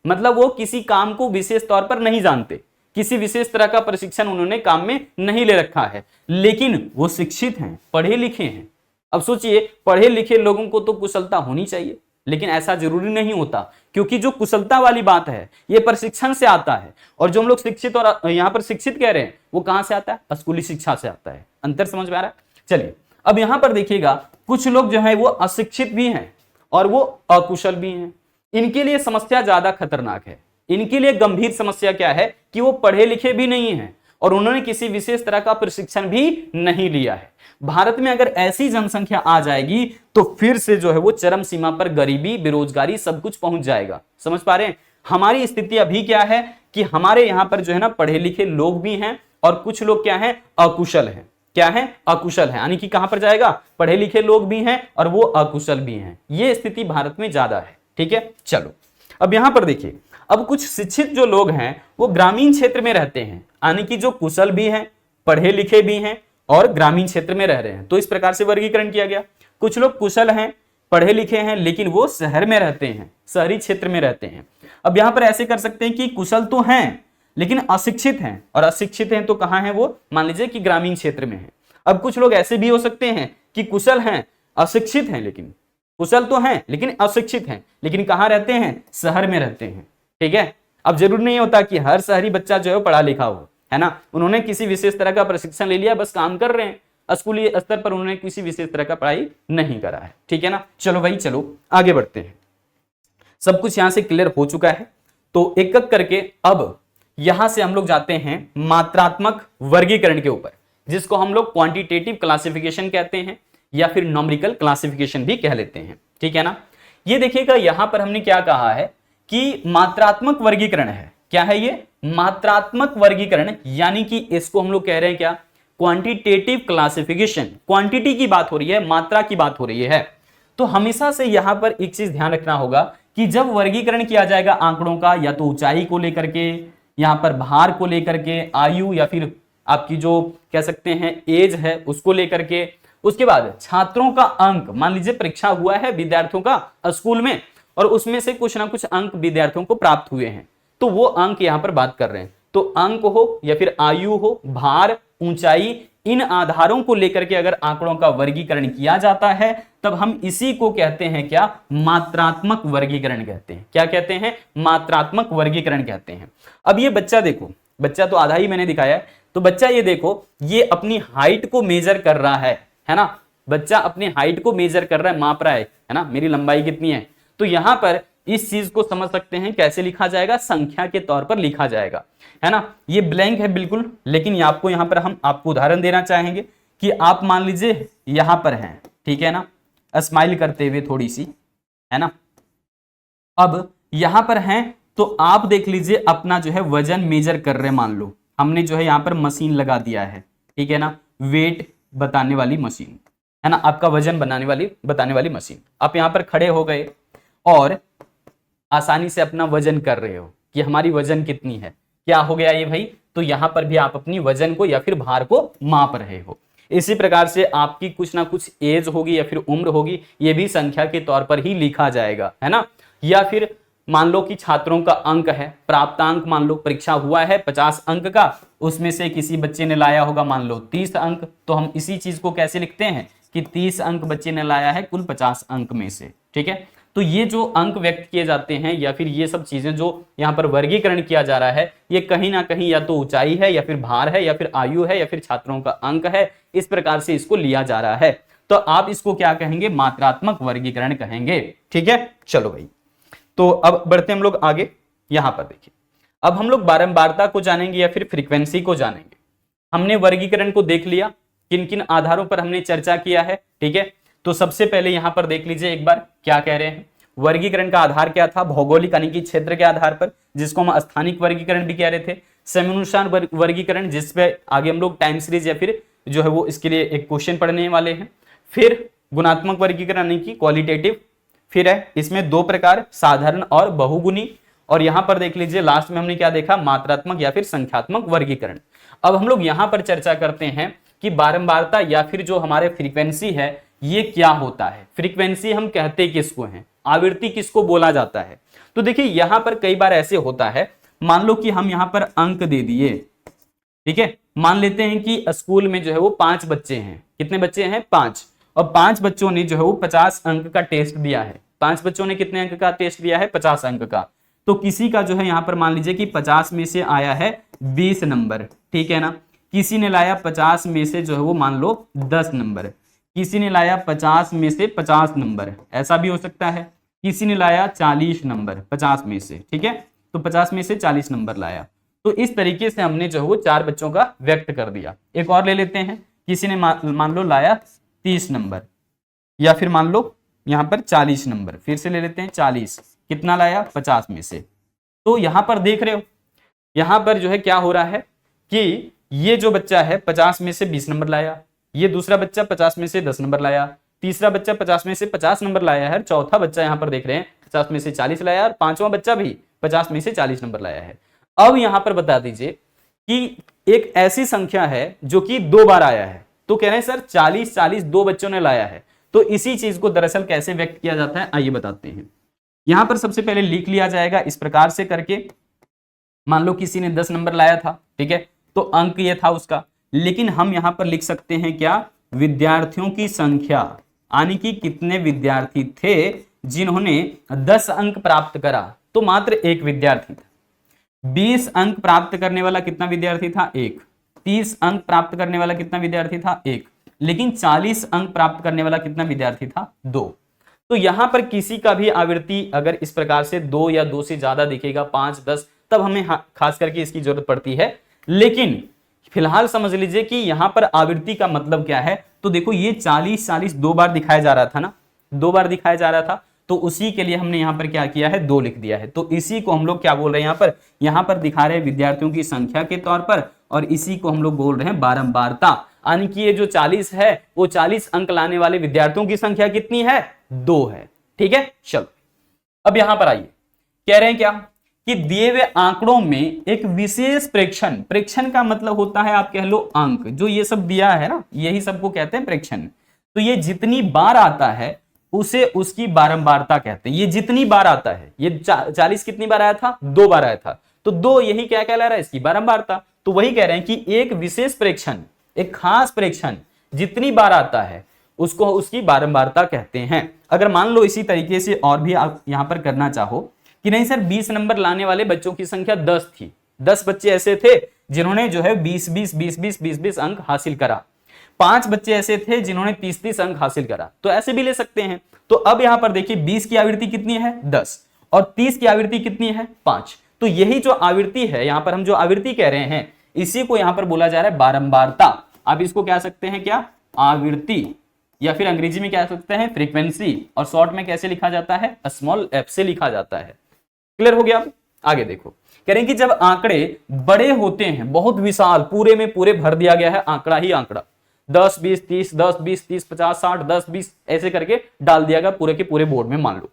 मतलब वो किसी काम को विशेष तौर पर नहीं जानते, किसी विशेष तरह का प्रशिक्षण उन्होंने काम में नहीं ले रखा है, लेकिन वो शिक्षित हैं, पढ़े लिखे हैं। अब सोचिए पढ़े लिखे लोगों को तो कुशलता होनी चाहिए, लेकिन ऐसा जरूरी नहीं होता, क्योंकि जो कुशलता वाली बात है ये प्रशिक्षण से आता है, और जो हम लोग शिक्षित और यहाँ पर शिक्षित कह रहे हैं वो कहां से आता है, स्कूली शिक्षा से आता है। अंतर समझ में आ रहा है। चलिए अब यहां पर देखिएगा कुछ लोग जो है वो अशिक्षित भी हैं और वो अकुशल भी हैं। इनके लिए समस्या ज्यादा खतरनाक है। इनके लिए गंभीर समस्या क्या है कि वो पढ़े लिखे भी नहीं हैं और उन्होंने किसी विशेष तरह का प्रशिक्षण भी नहीं लिया है। भारत में अगर ऐसी जनसंख्या आ जाएगी तो फिर से जो है वो चरम सीमा पर गरीबी, बेरोजगारी सब कुछ पहुंच जाएगा। समझ पा रहे हैं। हमारी स्थिति अभी क्या है कि हमारे यहां पर जो है ना पढ़े लिखे लोग भी हैं और कुछ लोग क्या है, अकुशल हैं। क्या है, अकुशल है, यानी कि कहां पर जाएगा, पढ़े लिखे लोग भी हैं और वो अकुशल भी हैं। ये स्थिति भारत में ज्यादा है, ठीक है। चलो अब यहां पर देखिए, अब कुछ शिक्षित जो लोग हैं वो ग्रामीण क्षेत्र में रहते हैं, यानी कि जो कुशल भी हैं, पढ़े लिखे भी हैं और ग्रामीण क्षेत्र में रह रहे हैं। तो इस प्रकार से वर्गीकरण किया गया। कुछ लोग कुशल हैं, पढ़े लिखे हैं, लेकिन वो शहर में रहते हैं, शहरी क्षेत्र में रहते हैं। अब यहां पर ऐसे कर सकते हैं कि कुशल तो हैं लेकिन अशिक्षित हैं, और अशिक्षित हैं तो कहां है वो, मान लीजिए कि ग्रामीण क्षेत्र में है। अब कुछ लोग ऐसे भी हो सकते हैं कि कुशल हैं, अशिक्षित हैं, लेकिन कुशल तो हैं लेकिन अशिक्षित हैं, लेकिन कहां रहते हैं, शहर में रहते हैं, ठीक है। अब जरूर नहीं होता कि हर शहरी बच्चा जो है पढ़ा लिखा हो, है ना। उन्होंने किसी विशेष तरह का प्रशिक्षण ले लिया, बस काम कर रहे हैं, स्कूली स्तर पर उन्होंने किसी विशेष तरह का पढ़ाई नहीं करा है, ठीक है ना। चलो भाई चलो आगे बढ़ते हैं। सब कुछ यहां से क्लियर हो चुका है, तो एक एक करके अब यहां से हम लोग जाते हैं मात्रात्मक वर्गीकरण के ऊपर। जिसको हम लोग क्वांटिटेटिव क्लासिफिकेशन कहते हैं या फिर न्यूमेरिकल क्लासिफिकेशन भी कह लेते हैं, ठीक है ना। ये देखिएगा यहां पर हमने क्या कहा है कि मात्रात्मक वर्गीकरण है। क्या है ये? मात्रात्मक वर्गीकरण, यानी कि इसको हम लोग कह रहे हैं क्या? Quantitative classification. क्वांटिटी की बात हो रही है, मात्रा की बात हो रही है। तो हमेशा से यहां पर एक चीज ध्यान रखना होगा कि जब वर्गीकरण किया जाएगा आंकड़ों का, या तो ऊंचाई को लेकर के, यहां पर भार को लेकर के, आयु या फिर आपकी जो कह सकते हैं एज है उसको लेकर के, उसके बाद छात्रों का अंक, मान लीजिए परीक्षा हुआ है विद्यार्थियों का स्कूल में और उसमें से कुछ ना कुछ अंक विद्यार्थियों को प्राप्त हुए हैं, तो वो अंक यहां पर बात कर रहे हैं। तो अंक हो या फिर आयु हो, भार, ऊंचाई, इन आधारों को लेकर के अगर आंकड़ों का वर्गीकरण किया जाता है तब हम इसी को कहते हैं क्या? मात्रात्मक वर्गीकरण कहते हैं। क्या कहते हैं? मात्रात्मक वर्गीकरण कहते हैं। अब ये बच्चा देखो, बच्चा तो आधा ही मैंने दिखाया है, तो बच्चा ये देखो, ये अपनी हाइट को मेजर कर रहा है ना। बच्चा अपनी हाइट को मेजर कर रहा है, माप रहा है ना, मेरी लंबाई कितनी है। तो यहां पर इस चीज को समझ सकते हैं कैसे लिखा जाएगा? संख्या के तौर पर लिखा जाएगा, है ना। ये ब्लैंक है बिल्कुल, लेकिन आपको यहां पर हम आपको उदाहरण देना चाहेंगे कि आप मान लीजिए यहां पर हैं, ठीक है ना, स्माइल करते हुए थोड़ी सी, है ना। अब यहां पर हैं तो आप देख लीजिए अपना जो है वजन मेजर कर रहे हैं। मान लो हमने जो है यहां पर मशीन लगा दिया है, ठीक है ना, वेट बताने वाली मशीन, है ना, आपका वजन बताने वाली मशीन। आप यहां पर खड़े हो गए और आसानी से अपना वजन कर रहे हो कि हमारी वजन कितनी है। क्या हो गया ये भाई? तो यहां पर भी आप अपनी वजन को या फिर भार को माप रहे हो। इसी प्रकार से आपकी कुछ ना कुछ एज होगी या फिर उम्र होगी, ये भी संख्या के तौर पर ही लिखा जाएगा, है ना। या फिर मान लो कि छात्रों का अंक है, प्राप्तांक, मान लो परीक्षा हुआ है 50 अंक का, उसमें से किसी बच्चे ने लाया होगा मान लो 30 अंक, तो हम इसी चीज को कैसे लिखते हैं कि 30 अंक बच्चे ने लाया है कुल 50 अंक में से, ठीक है। तो ये जो अंक व्यक्त किए जाते हैं या फिर ये सब चीजें जो यहाँ पर वर्गीकरण किया जा रहा है, ये कहीं ना कहीं या तो ऊंचाई है या फिर भार है या फिर आयु है या फिर छात्रों का अंक है, इस प्रकार से इसको लिया जा रहा है। तो आप इसको क्या कहेंगे? मात्रात्मक वर्गीकरण कहेंगे, ठीक है। चलो भाई, तो अब बढ़ते हम लोग आगे। यहां पर देखिए, अब हम लोग बारंबारता को जानेंगे या फिर फ्रीक्वेंसी को जानेंगे। हमने वर्गीकरण को देख लिया, किन किन आधारों पर हमने चर्चा किया है, ठीक है। तो सबसे पहले यहां पर देख लीजिए एक बार क्या कह रहे हैं। वर्गीकरण का आधार क्या था? भौगोलिक यानी कि क्षेत्र के आधार पर, जिसको हम स्थानिक वर्गीकरण भी कह रहे थे। समयानुसार वर्गीकरण, जिसपे आगे हम लोग टाइम सीरीज या फिर जो है वो इसके लिए एक क्वेश्चन पढ़ने वाले हैं। फिर गुणात्मक वर्गीकरण यानी कि क्वालिटेटिव, फिर है इसमें दो प्रकार, साधारण और बहुगुणी। और यहां पर देख लीजिए लास्ट में हमने क्या देखा? मात्रात्मक या फिर संख्यात्मक वर्गीकरण। अब हम लोग यहां पर चर्चा करते हैं कि बारंबारता या फिर जो हमारे फ्रीक्वेंसी है ये क्या होता है। फ्रीक्वेंसी हम कहते किसको हैं, आवृत्ति किसको बोला जाता है। तो देखिए यहां पर कई बार ऐसे होता है, मान लो कि हम यहां पर अंक दे दिए, ठीक है। मान लेते हैं कि स्कूल में जो है वो 5 बच्चे हैं। कितने बच्चे हैं? 5। और 5 बच्चों ने जो है वो 50 अंक का टेस्ट दिया है। 5 बच्चों ने कितने अंक का टेस्ट दिया है? 50 अंक का। तो किसी का जो है यहां पर मान लीजिए कि 50 में से आया है 20 नंबर, ठीक है ना। किसी ने लाया 50 में से जो है वो मान लो 10 नंबर, किसी ने लाया 50 में से 50 नंबर, ऐसा भी हो सकता है। किसी ने लाया 40 नंबर 50 में से, ठीक है। तो 50 में से 40 नंबर लाया। तो इस तरीके से हमने जो है वो 4 बच्चों का व्यक्त कर दिया। एक और ले लेते हैं, किसी ने मान लो लाया 30 नंबर, या फिर मान लो यहां पर 40 नंबर, फिर से ले लेते हैं 40, कितना लाया? 50 में से। तो यहां पर देख रहे हो, यहां पर जो है क्या हो रहा है कि ये जो बच्चा है 50 में से 20 नंबर लाया, ये दूसरा बच्चा 50 में से 10 नंबर लाया, तीसरा बच्चा 50 में से 50 नंबर लाया है, चौथा बच्चा यहां पर देख रहे हैं 50 में से 40 लाया, और पांचवा बच्चा भी 50 में से 40 नंबर लाया है। अब यहां पर बता दीजिए कि एक ऐसी संख्या है जो कि 2 बार आया है, तो कह रहे हैं सर 40 दो बच्चों ने लाया है। तो इसी चीज को दरअसल कैसे व्यक्त किया जाता है, आइए बताते हैं। यहां पर सबसे पहले लिख लिया जाएगा इस प्रकार से करके, मान लो किसी ने 10 नंबर लाया था, ठीक है, तो अंक ये था उसका। लेकिन हम यहां पर लिख सकते हैं क्या? विद्यार्थियों की संख्या, यानी कि कितने विद्यार्थी थे जिन्होंने 10 अंक प्राप्त करा, तो मात्र एक विद्यार्थी था। 20 अंक प्राप्त करने वाला कितना विद्यार्थी था? एक। 30 अंक प्राप्त करने वाला कितना विद्यार्थी था? एक। लेकिन 40 अंक प्राप्त करने वाला कितना विद्यार्थी था? 2। तो यहां पर किसी का भी आवृत्ति अगर इस प्रकार से 2 या 2 से ज्यादा दिखेगा, 5, 10, तब हमें खास करके इसकी जरूरत पड़ती है। लेकिन फिलहाल समझ लीजिए कि यहाँ पर आवृत्ति का मतलब क्या है। तो देखो ये 40 40 दो बार दिखाया जा रहा था ना, 2 बार दिखाया जा रहा था, तो उसी के लिए हमने यहाँ पर क्या किया है, 2 लिख दिया है। तो इसी को हम लोग क्या बोल रहे हैं, यहाँ पर दिखा रहे हैं विद्यार्थियों की संख्या के तौर पर, और इसी को हम लोग बोल रहे हैं बारंबारता। यानी कि ये जो 40 है वो 40 अंक लाने वाले विद्यार्थियों की संख्या कितनी है, 2 है। ठीक है, चलो अब यहां पर आइए, कह रहे हैं क्या कि दिए हुए आंकड़ों में एक विशेष प्रेक्षण, प्रेक्षण का मतलब होता है आप कह लो अंक, जो ये सब दिया है ना, यही सबको कहते हैं प्रेक्षण। तो ये जितनी बार आता है उसे उसकी बारंबारता कहते हैं। ये जितनी बार आता है, ये 40 कितनी बार आया था, 2 बार आया था, तो 2 यही क्या कहला रहा है, इसकी बारंबारता। तो वही कह रहे हैं कि एक विशेष प्रेक्षण, एक खास प्रेक्षण जितनी बार आता है उसको उसकी बारंबारता कहते हैं। अगर मान लो इसी तरीके से और भी आप यहां पर करना चाहो कि नहीं सर 20 नंबर लाने वाले बच्चों की संख्या 10 थी, 10 बच्चे ऐसे थे जिन्होंने जो है 20 अंक हासिल करा, 5 बच्चे ऐसे थे जिन्होंने 30 अंक हासिल करा, तो ऐसे भी ले सकते हैं। तो अब यहां पर देखिए 20 की आवृत्ति कितनी है, 10, और 30 की आवृत्ति कितनी है, 5। तो यही जो आवृत्ति है, यहां पर हम जो आवृत्ति कह रहे हैं, इसी को यहां पर बोला जा रहा है बारंबारता। आप इसको कह सकते हैं क्या, आवृत्ति, या फिर अंग्रेजी में कह सकते हैं फ्रीक्वेंसी, और शॉर्ट में कैसे लिखा जाता है, स्मॉल एफ से लिखा जाता है। क्लियर हो गया। आगे देखो, कह रहे हैं कि जब आंकड़े बड़े होते हैं, बहुत विशाल, पूरे में पूरे भर दिया गया है आंकड़ा ही आंकड़ा, 10 20 30 10 20 30 50 60 10 20 ऐसे करके डाल दिया गया पूरे के पूरे बोर्ड में, मान लो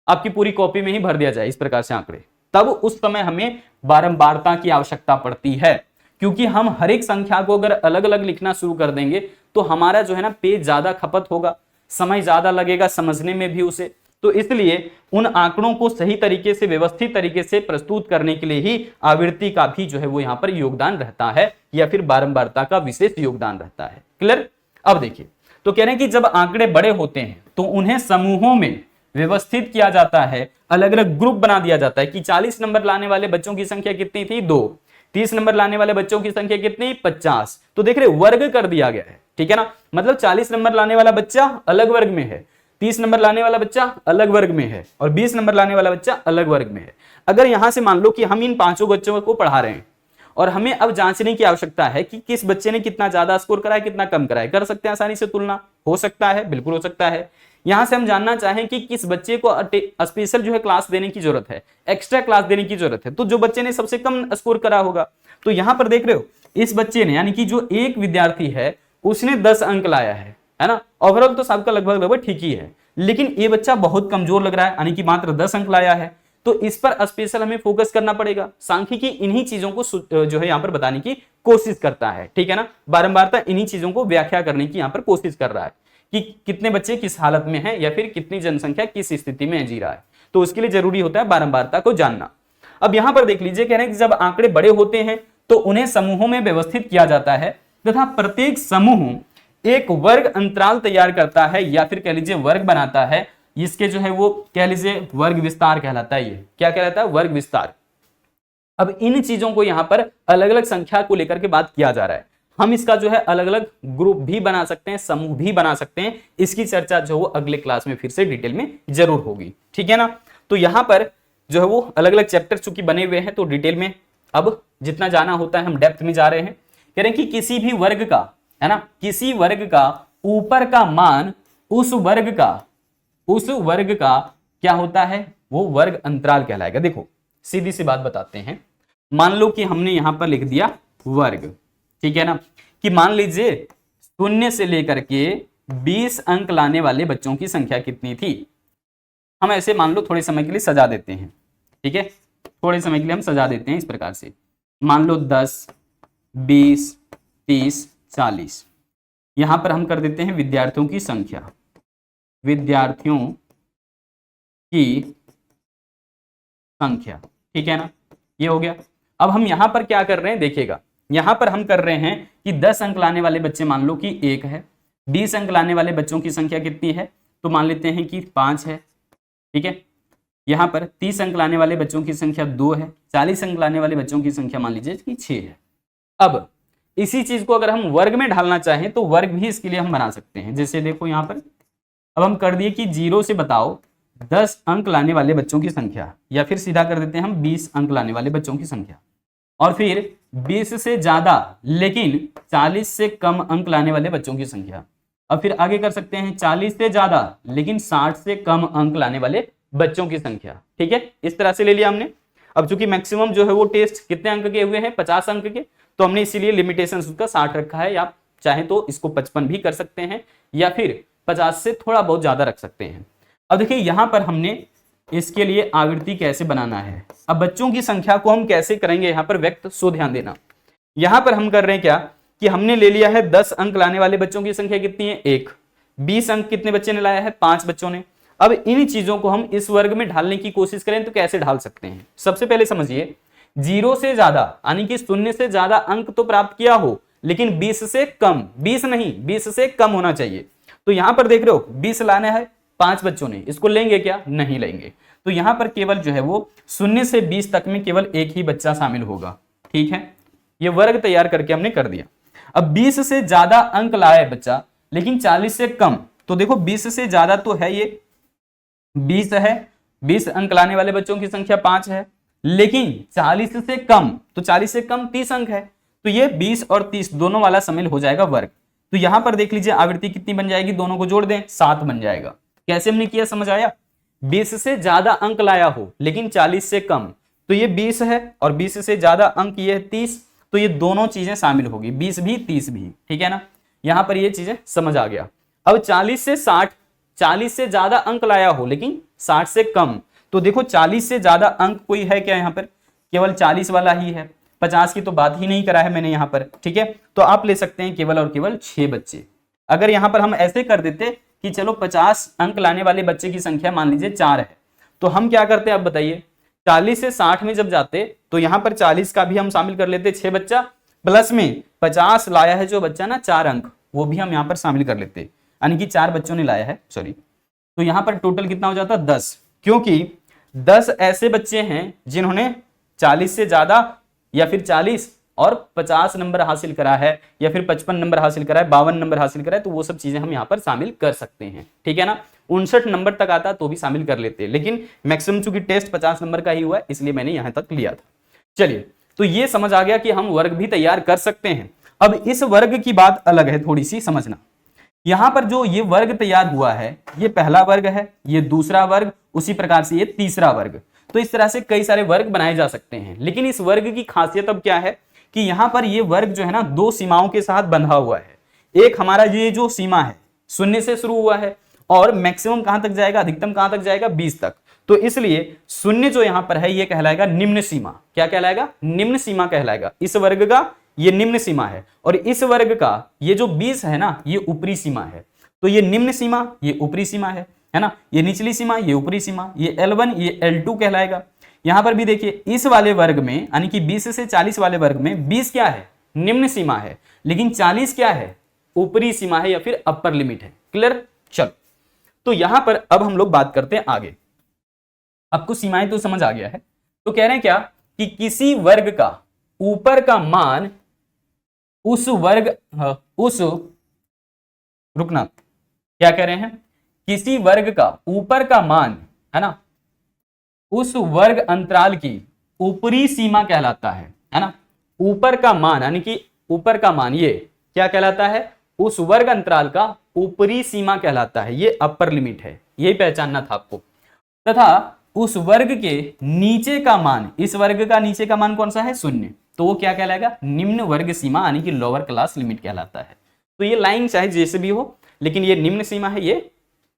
आपकी पूरी कॉपी में ही भर दिया जाए इस प्रकार से आंकड़े, तब उस समय हमें बारंबारता की आवश्यकता पड़ती है। क्योंकि हम हर एक संख्या को अगर अलग अलग लिखना शुरू कर देंगे तो हमारा जो है ना पेज ज्यादा खपत होगा, समय ज्यादा लगेगा समझने में भी उसे। तो इसलिए उन आंकड़ों को सही तरीके से, व्यवस्थित तरीके से प्रस्तुत करने के लिए ही आवृत्ति का भी जो है वो यहाँ पर योगदान रहता है, या फिर बारंबारता का विशेष योगदान रहता है। क्लियर। अब देखिए, तो कह रहे हैं कि जब आंकड़े बड़े होते हैं तो उन्हें समूहों में व्यवस्थित किया जाता है, अलग अलग ग्रुप बना दिया जाता है कि 40 नंबर लाने वाले बच्चों की संख्या कितनी थी, 2, 30 नंबर लाने वाले बच्चों की संख्या कितनी, 50। तो देख रहे वर्ग कर दिया गया है, ठीक है ना, मतलब 40 नंबर लाने वाला बच्चा अलग वर्ग में है, 30 नंबर लाने वाला बच्चा अलग वर्ग में है, और 20 नंबर लाने वाला बच्चा अलग वर्ग में है। अगर यहां से मान लो कि हम इन 5 बच्चों को पढ़ा रहे हैं और हमें अब जांचने की आवश्यकता है कि किस बच्चे ने कितना ज्यादा स्कोर करा है, कितना कम करा है, कर सकते हैं आसानी से तुलना, हो सकता है, बिल्कुल हो सकता है। यहां से हम जानना चाहें कि किस बच्चे को स्पेशल जो है क्लास देने की जरूरत है, एक्स्ट्रा क्लास देने की जरूरत है, तो जो बच्चे ने सबसे कम स्कोर करा होगा। तो यहां पर देख रहे हो इस बच्चे ने, यानी कि जो एक विद्यार्थी है उसने 10 अंक लाया है ना, ओवरऑल तो सबका लगभग ठीक ही है, लेकिन ये बच्चा बहुत कमजोर लग रहा है, यानी कि मात्र 10 अंक लाया है। तो इस पर स्पेशल हमें फोकस करना पड़ेगा। सांख्यिकी इन्हीं चीजों को जो है यहाँ पर बताने की कोशिश करता है, ठीक है ना, बारंबारता इन्हीं चीजों को व्याख्या करने की यहाँ पर कोशिश कर रहा है कि कितने बच्चे किस हालत में है, या फिर कितनी जनसंख्या किस स्थिति में जी रहा है। तो उसके लिए जरूरी होता है बारंबारता को जानना। अब यहां पर देख लीजिए, कह रहे हैं कि जब आंकड़े बड़े होते हैं तो उन्हें समूहों में व्यवस्थित किया जाता है तथा प्रत्येक समूह एक वर्ग अंतराल तैयार करता है, या फिर कह लीजिए वर्ग बनाता है। इसके जो है वो कह लीजिए वर्ग विस्तार कहलाता है। ये क्या कहलाता है, वर्ग विस्तार। अब इन चीजों को यहां पर अलग अलग संख्या को लेकर के बात किया जा रहा है। हम इसका जो है अलग अलग ग्रुप भी बना सकते हैं, समूह भी बना सकते हैं। इसकी चर्चा जो वो अगले क्लास में फिर से डिटेल में जरूर होगी, ठीक है ना। तो यहां पर जो है वो अलग अलग चैप्टर चूंकि बने हुए हैं, तो डिटेल में अब जितना जाना होता है हम डेप्थ में जा रहे हैं। कह रहे हैं कि किसी भी वर्ग का, है ना, किसी वर्ग का ऊपर का मान उस वर्ग का क्या होता है, वो वर्ग अंतराल कहलाएगा। देखो सीधी सी बात बताते हैं, मान लो कि हमने यहां पर लिख दिया वर्ग, ठीक है ना, कि मान लीजिए 0 से लेकर के 20 अंक लाने वाले बच्चों की संख्या कितनी थी। हम ऐसे मान लो थोड़े समय के लिए सजा देते हैं, ठीक है, थोड़े समय के लिए हम सजा देते हैं इस प्रकार से, मान लो 10 20 30 40। यहां पर हम कर देते हैं विद्यार्थियों की संख्या, विद्यार्थियों की संख्या, ठीक है ना, ये हो गया। अब हम यहां पर क्या कर रहे हैं, देखिएगा, यहां पर हम कर रहे हैं कि 10 अंक लाने वाले बच्चे मान लो कि 1 है, 20 अंक लाने वाले बच्चों की संख्या कितनी है, तो मान लेते हैं कि 5 है, ठीक है। यहां पर 30 अंक लाने वाले बच्चों की संख्या 2 है, 40 अंक लाने वाले बच्चों की संख्या मान लीजिए कि 6 है। अब इसी चीज को अगर हम वर्ग में ढालना चाहें तो वर्ग भी इसके लिए हम बना सकते हैं। जैसे देखो यहां पर अब हम कर दिए कि 0 से बताओ 10 अंक लाने वाले बच्चों की संख्या, या फिर सीधा कर देते हैं हम 20 अंक लाने वाले बच्चों की संख्या, और फिर 20 से ज्यादा लेकिन 40 से कम अंक लाने वाले बच्चों की संख्या। अब फिर आगे कर सकते हैं 40 से ज्यादा लेकिन 60 से कम अंक लाने वाले बच्चों की संख्या। ठीक है, इस तरह से ले लिया हमने। अब चूंकि मैक्सिमम जो है वो टेस्ट कितने अंक के हुए हैं, 50 अंक के, तो हमने इसीलिए लिमिटेशन उसका 60 रखा है। या चाहे तो इसको 55 भी कर सकते हैं या फिर 50 से थोड़ा बहुत ज्यादा रख सकते हैं। अब देखिए यहां पर हमने इसके लिए आवृत्ति कैसे बनाना है। अब बच्चों की संख्या को हम कैसे करेंगे यहाँ पर व्यक्त, सो ध्यान देना। यहां पर हम कर रहे हैं क्या कि हमने ले लिया है 10 अंक लाने वाले बच्चों की संख्या कितनी है, 1। 20 अंक कितने बच्चे ने लाया है, 5 बच्चों ने। अब इन चीजों को हम इस वर्ग में ढालने की कोशिश करें तो कैसे ढाल सकते हैं। सबसे पहले समझिए, 0 से ज्यादा यानी कि 0 से ज्यादा अंक तो प्राप्त किया हो लेकिन 20 से कम, 20 नहीं 20 से कम होना चाहिए। तो यहां पर देख रहे हो 20 लाना है, 5 बच्चों ने, इसको लेंगे क्या, नहीं लेंगे। तो यहां पर केवल जो है वो 0 से 20 तक में केवल एक ही बच्चा शामिल होगा। ठीक है, ये वर्ग तैयार करके हमने कर दिया। अब 20 से ज्यादा अंक लाए बच्चा लेकिन 40 से कम, तो देखो 20 से ज्यादा तो है ये 20 है, 20 अंक लाने वाले बच्चों की संख्या 5 है, लेकिन 40 से कम, तो 40 से कम 30 अंक है, तो ये 20 और 30 दोनों वाला शामिल हो जाएगा वर्ग। तो यहां पर देख लीजिए आवृत्ति कितनी बन जाएगी, दोनों को जोड़ दें 7 बन जाएगा। कैसे हमने किया समझ आया, 20 से ज्यादा अंक लाया हो लेकिन 40 से कम, तो ये 20 है, और 20 से ज्यादा अंक ये है 30, तो ये दोनों चीजें शामिल होगी, 20 भी 30 भी। ठीक है ना, यहां पर ये चीजें समझ आ गया। अब 40 से 60, 40 से ज्यादा अंक लाया हो लेकिन 60 से कम, तो देखो 40 से ज्यादा अंक कोई है क्या यहाँ पर, केवल 40 वाला ही है, 50 की तो बात ही नहीं करा है मैंने यहाँ पर। ठीक है, तो आप ले सकते हैं केवल और केवल 6 बच्चे। अगर यहाँ पर हम ऐसे कर देते कि चलो 50 अंक लाने वाले बच्चे की संख्या मान लीजिए 4 है, तो हम क्या करते हैं अब बताइए, 40 से 60 में जब जाते तो यहाँ पर 40 का भी हम शामिल कर लेते 6 बच्चा, प्लस में 50 लाया है जो बच्चा ना 4 अंक, वो भी हम यहाँ पर शामिल कर लेते, यानी कि 4 बच्चों ने लाया है, सॉरी। तो यहाँ पर टोटल कितना हो जाता 10, क्योंकि 10 ऐसे बच्चे हैं जिन्होंने 40 से ज्यादा या फिर 40 और 50 नंबर हासिल करा है, या फिर 55 नंबर हासिल करा है, 52 नंबर हासिल करा है, तो वो सब चीजें हम यहाँ पर शामिल कर सकते हैं। ठीक है ना, 59 नंबर तक आता तो भी शामिल कर लेते हैं, लेकिन मैक्सिमम चूंकि टेस्ट 50 नंबर का ही हुआ है इसलिए मैंने यहां तक लिया था। चलिए, तो ये समझ आ गया कि हम वर्ग भी तैयार कर सकते हैं। अब इस वर्ग की बात अलग है, थोड़ी सी समझना। यहां पर जो ये वर्ग तैयार हुआ है, ये पहला वर्ग है, ये दूसरा वर्ग, उसी प्रकार से ये तीसरा वर्ग। तो इस तरह से कई सारे वर्ग बनाए जा सकते हैं, लेकिन इस वर्ग की खासियत अब क्या है कि यहां पर ये वर्ग जो है ना 2 सीमाओं के साथ बंधा हुआ है। एक हमारा ये जो सीमा है 0 से शुरू हुआ है और मैक्सिमम कहां तक जाएगा, अधिकतम कहां तक जाएगा, 20 तक। तो इसलिए 0 जो यहां पर है ये कहलाएगा निम्न सीमा। क्या कहलाएगा, निम्न सीमा कहलाएगा। इस वर्ग का ये निम्न सीमा है, और इस वर्ग का ये जो 20 है ना ये ऊपरी सीमा है। तो ये निम्न सीमा, ये ऊपरी सीमा है ना, ये निचली सीमा, ये ऊपरी सीमा, ये L1 ये L2 कहलाएगा। यहां पर भी देखिए इस वाले वर्ग में यानी कि 20 से 40 वाले वर्ग में 20 क्या है, निम्न सीमा है, लेकिन 40 क्या है, ऊपरी सीमा है या फिर अपर लिमिट है। क्लियर, चलो तो यहां पर अब हम लोग बात करते हैं आगे। आपको सीमाएं तो समझ आ गया है, तो कह रहे हैं क्या कि किसी वर्ग का ऊपर का मान रुकना, क्या कह रहे हैं, किसी वर्ग का ऊपर का मान है ना उस वर्ग अंतराल की ऊपरी सीमा कहलाता है ना। ऊपर का मान यानी कि ऊपर का मान ये क्या कहलाता है, उस वर्ग अंतराल का ऊपरी सीमा कहलाता है, ये अपर लिमिट है, यही पहचानना था आपको। तथा उस वर्ग के नीचे का मान, इस वर्ग का नीचे का मान कौन सा है, 0, तो वो क्या कहलाएगा, निम्न वर्ग सीमा यानी कि लोअर क्लास लिमिट कहलाता है। तो ये लाइन चाहे जैसे भी हो, लेकिन ये निम्न सीमा है, ये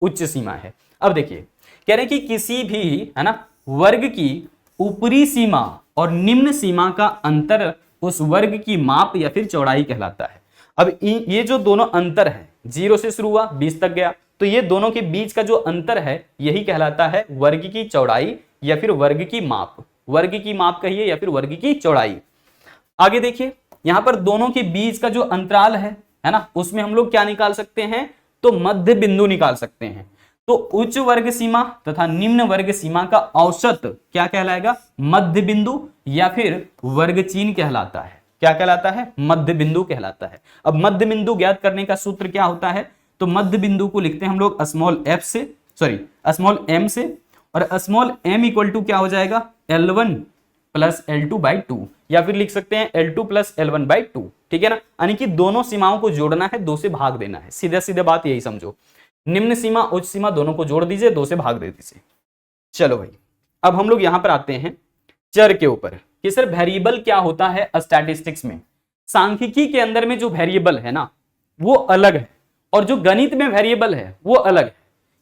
उच्च सीमा है। अब देखिए कह रहे हैं कि किसी भी है ना वर्ग की ऊपरी सीमा और निम्न सीमा का अंतर उस वर्ग की माप या फिर चौड़ाई कहलाता है। अब ये जो दोनों अंतर है, 0 से शुरू हुआ 20 तक गया, तो ये दोनों के बीच का जो अंतर है यही कहलाता है वर्ग की चौड़ाई या फिर वर्ग की माप। वर्ग की माप कहिए या फिर वर्ग की चौड़ाई। आगे देखिए यहां पर दोनों के बीच का जो अंतराल है ना, उसमें हम लोग क्या निकाल सकते हैं, तो मध्य बिंदु निकाल सकते हैं। तो उच्च वर्ग सीमा तथा निम्न वर्ग सीमा का औसत क्या कहलाएगा, मध्य बिंदु या फिर वर्ग चिन्ह कहलाता है। क्या कहलाता है, मध्य बिंदु कहलाता है। अब मध्य बिंदु ज्ञात करने का सूत्र क्या होता है, तो मध्य बिंदु को लिखते हैं हम लोग स्मॉल m से, और स्मॉल m इक्वल टू क्या हो जाएगा, L1 प्लस L2 बाई 2। या फिर लिख सकते हैं L2 प्लस L1/2, ठीक है ना। यानी कि दोनों सीमाओं को जोड़ना है, 2 से भाग देना है, सीधे सीधे बात यही समझो। निम्न सीमा उच्च सीमा दोनों को जोड़ दीजिए, 2 से भाग दे दीजिए। चलो भाई, अब हम लोग यहां पर आते हैं चर के ऊपर कि सर वेरिएबल क्या होता है स्टैटिस्टिक्स में। सांख्यिकी के अंदर में जो वेरिएबल है ना वो अलग है, और जो गणित में वेरिएबल है वो अलग है।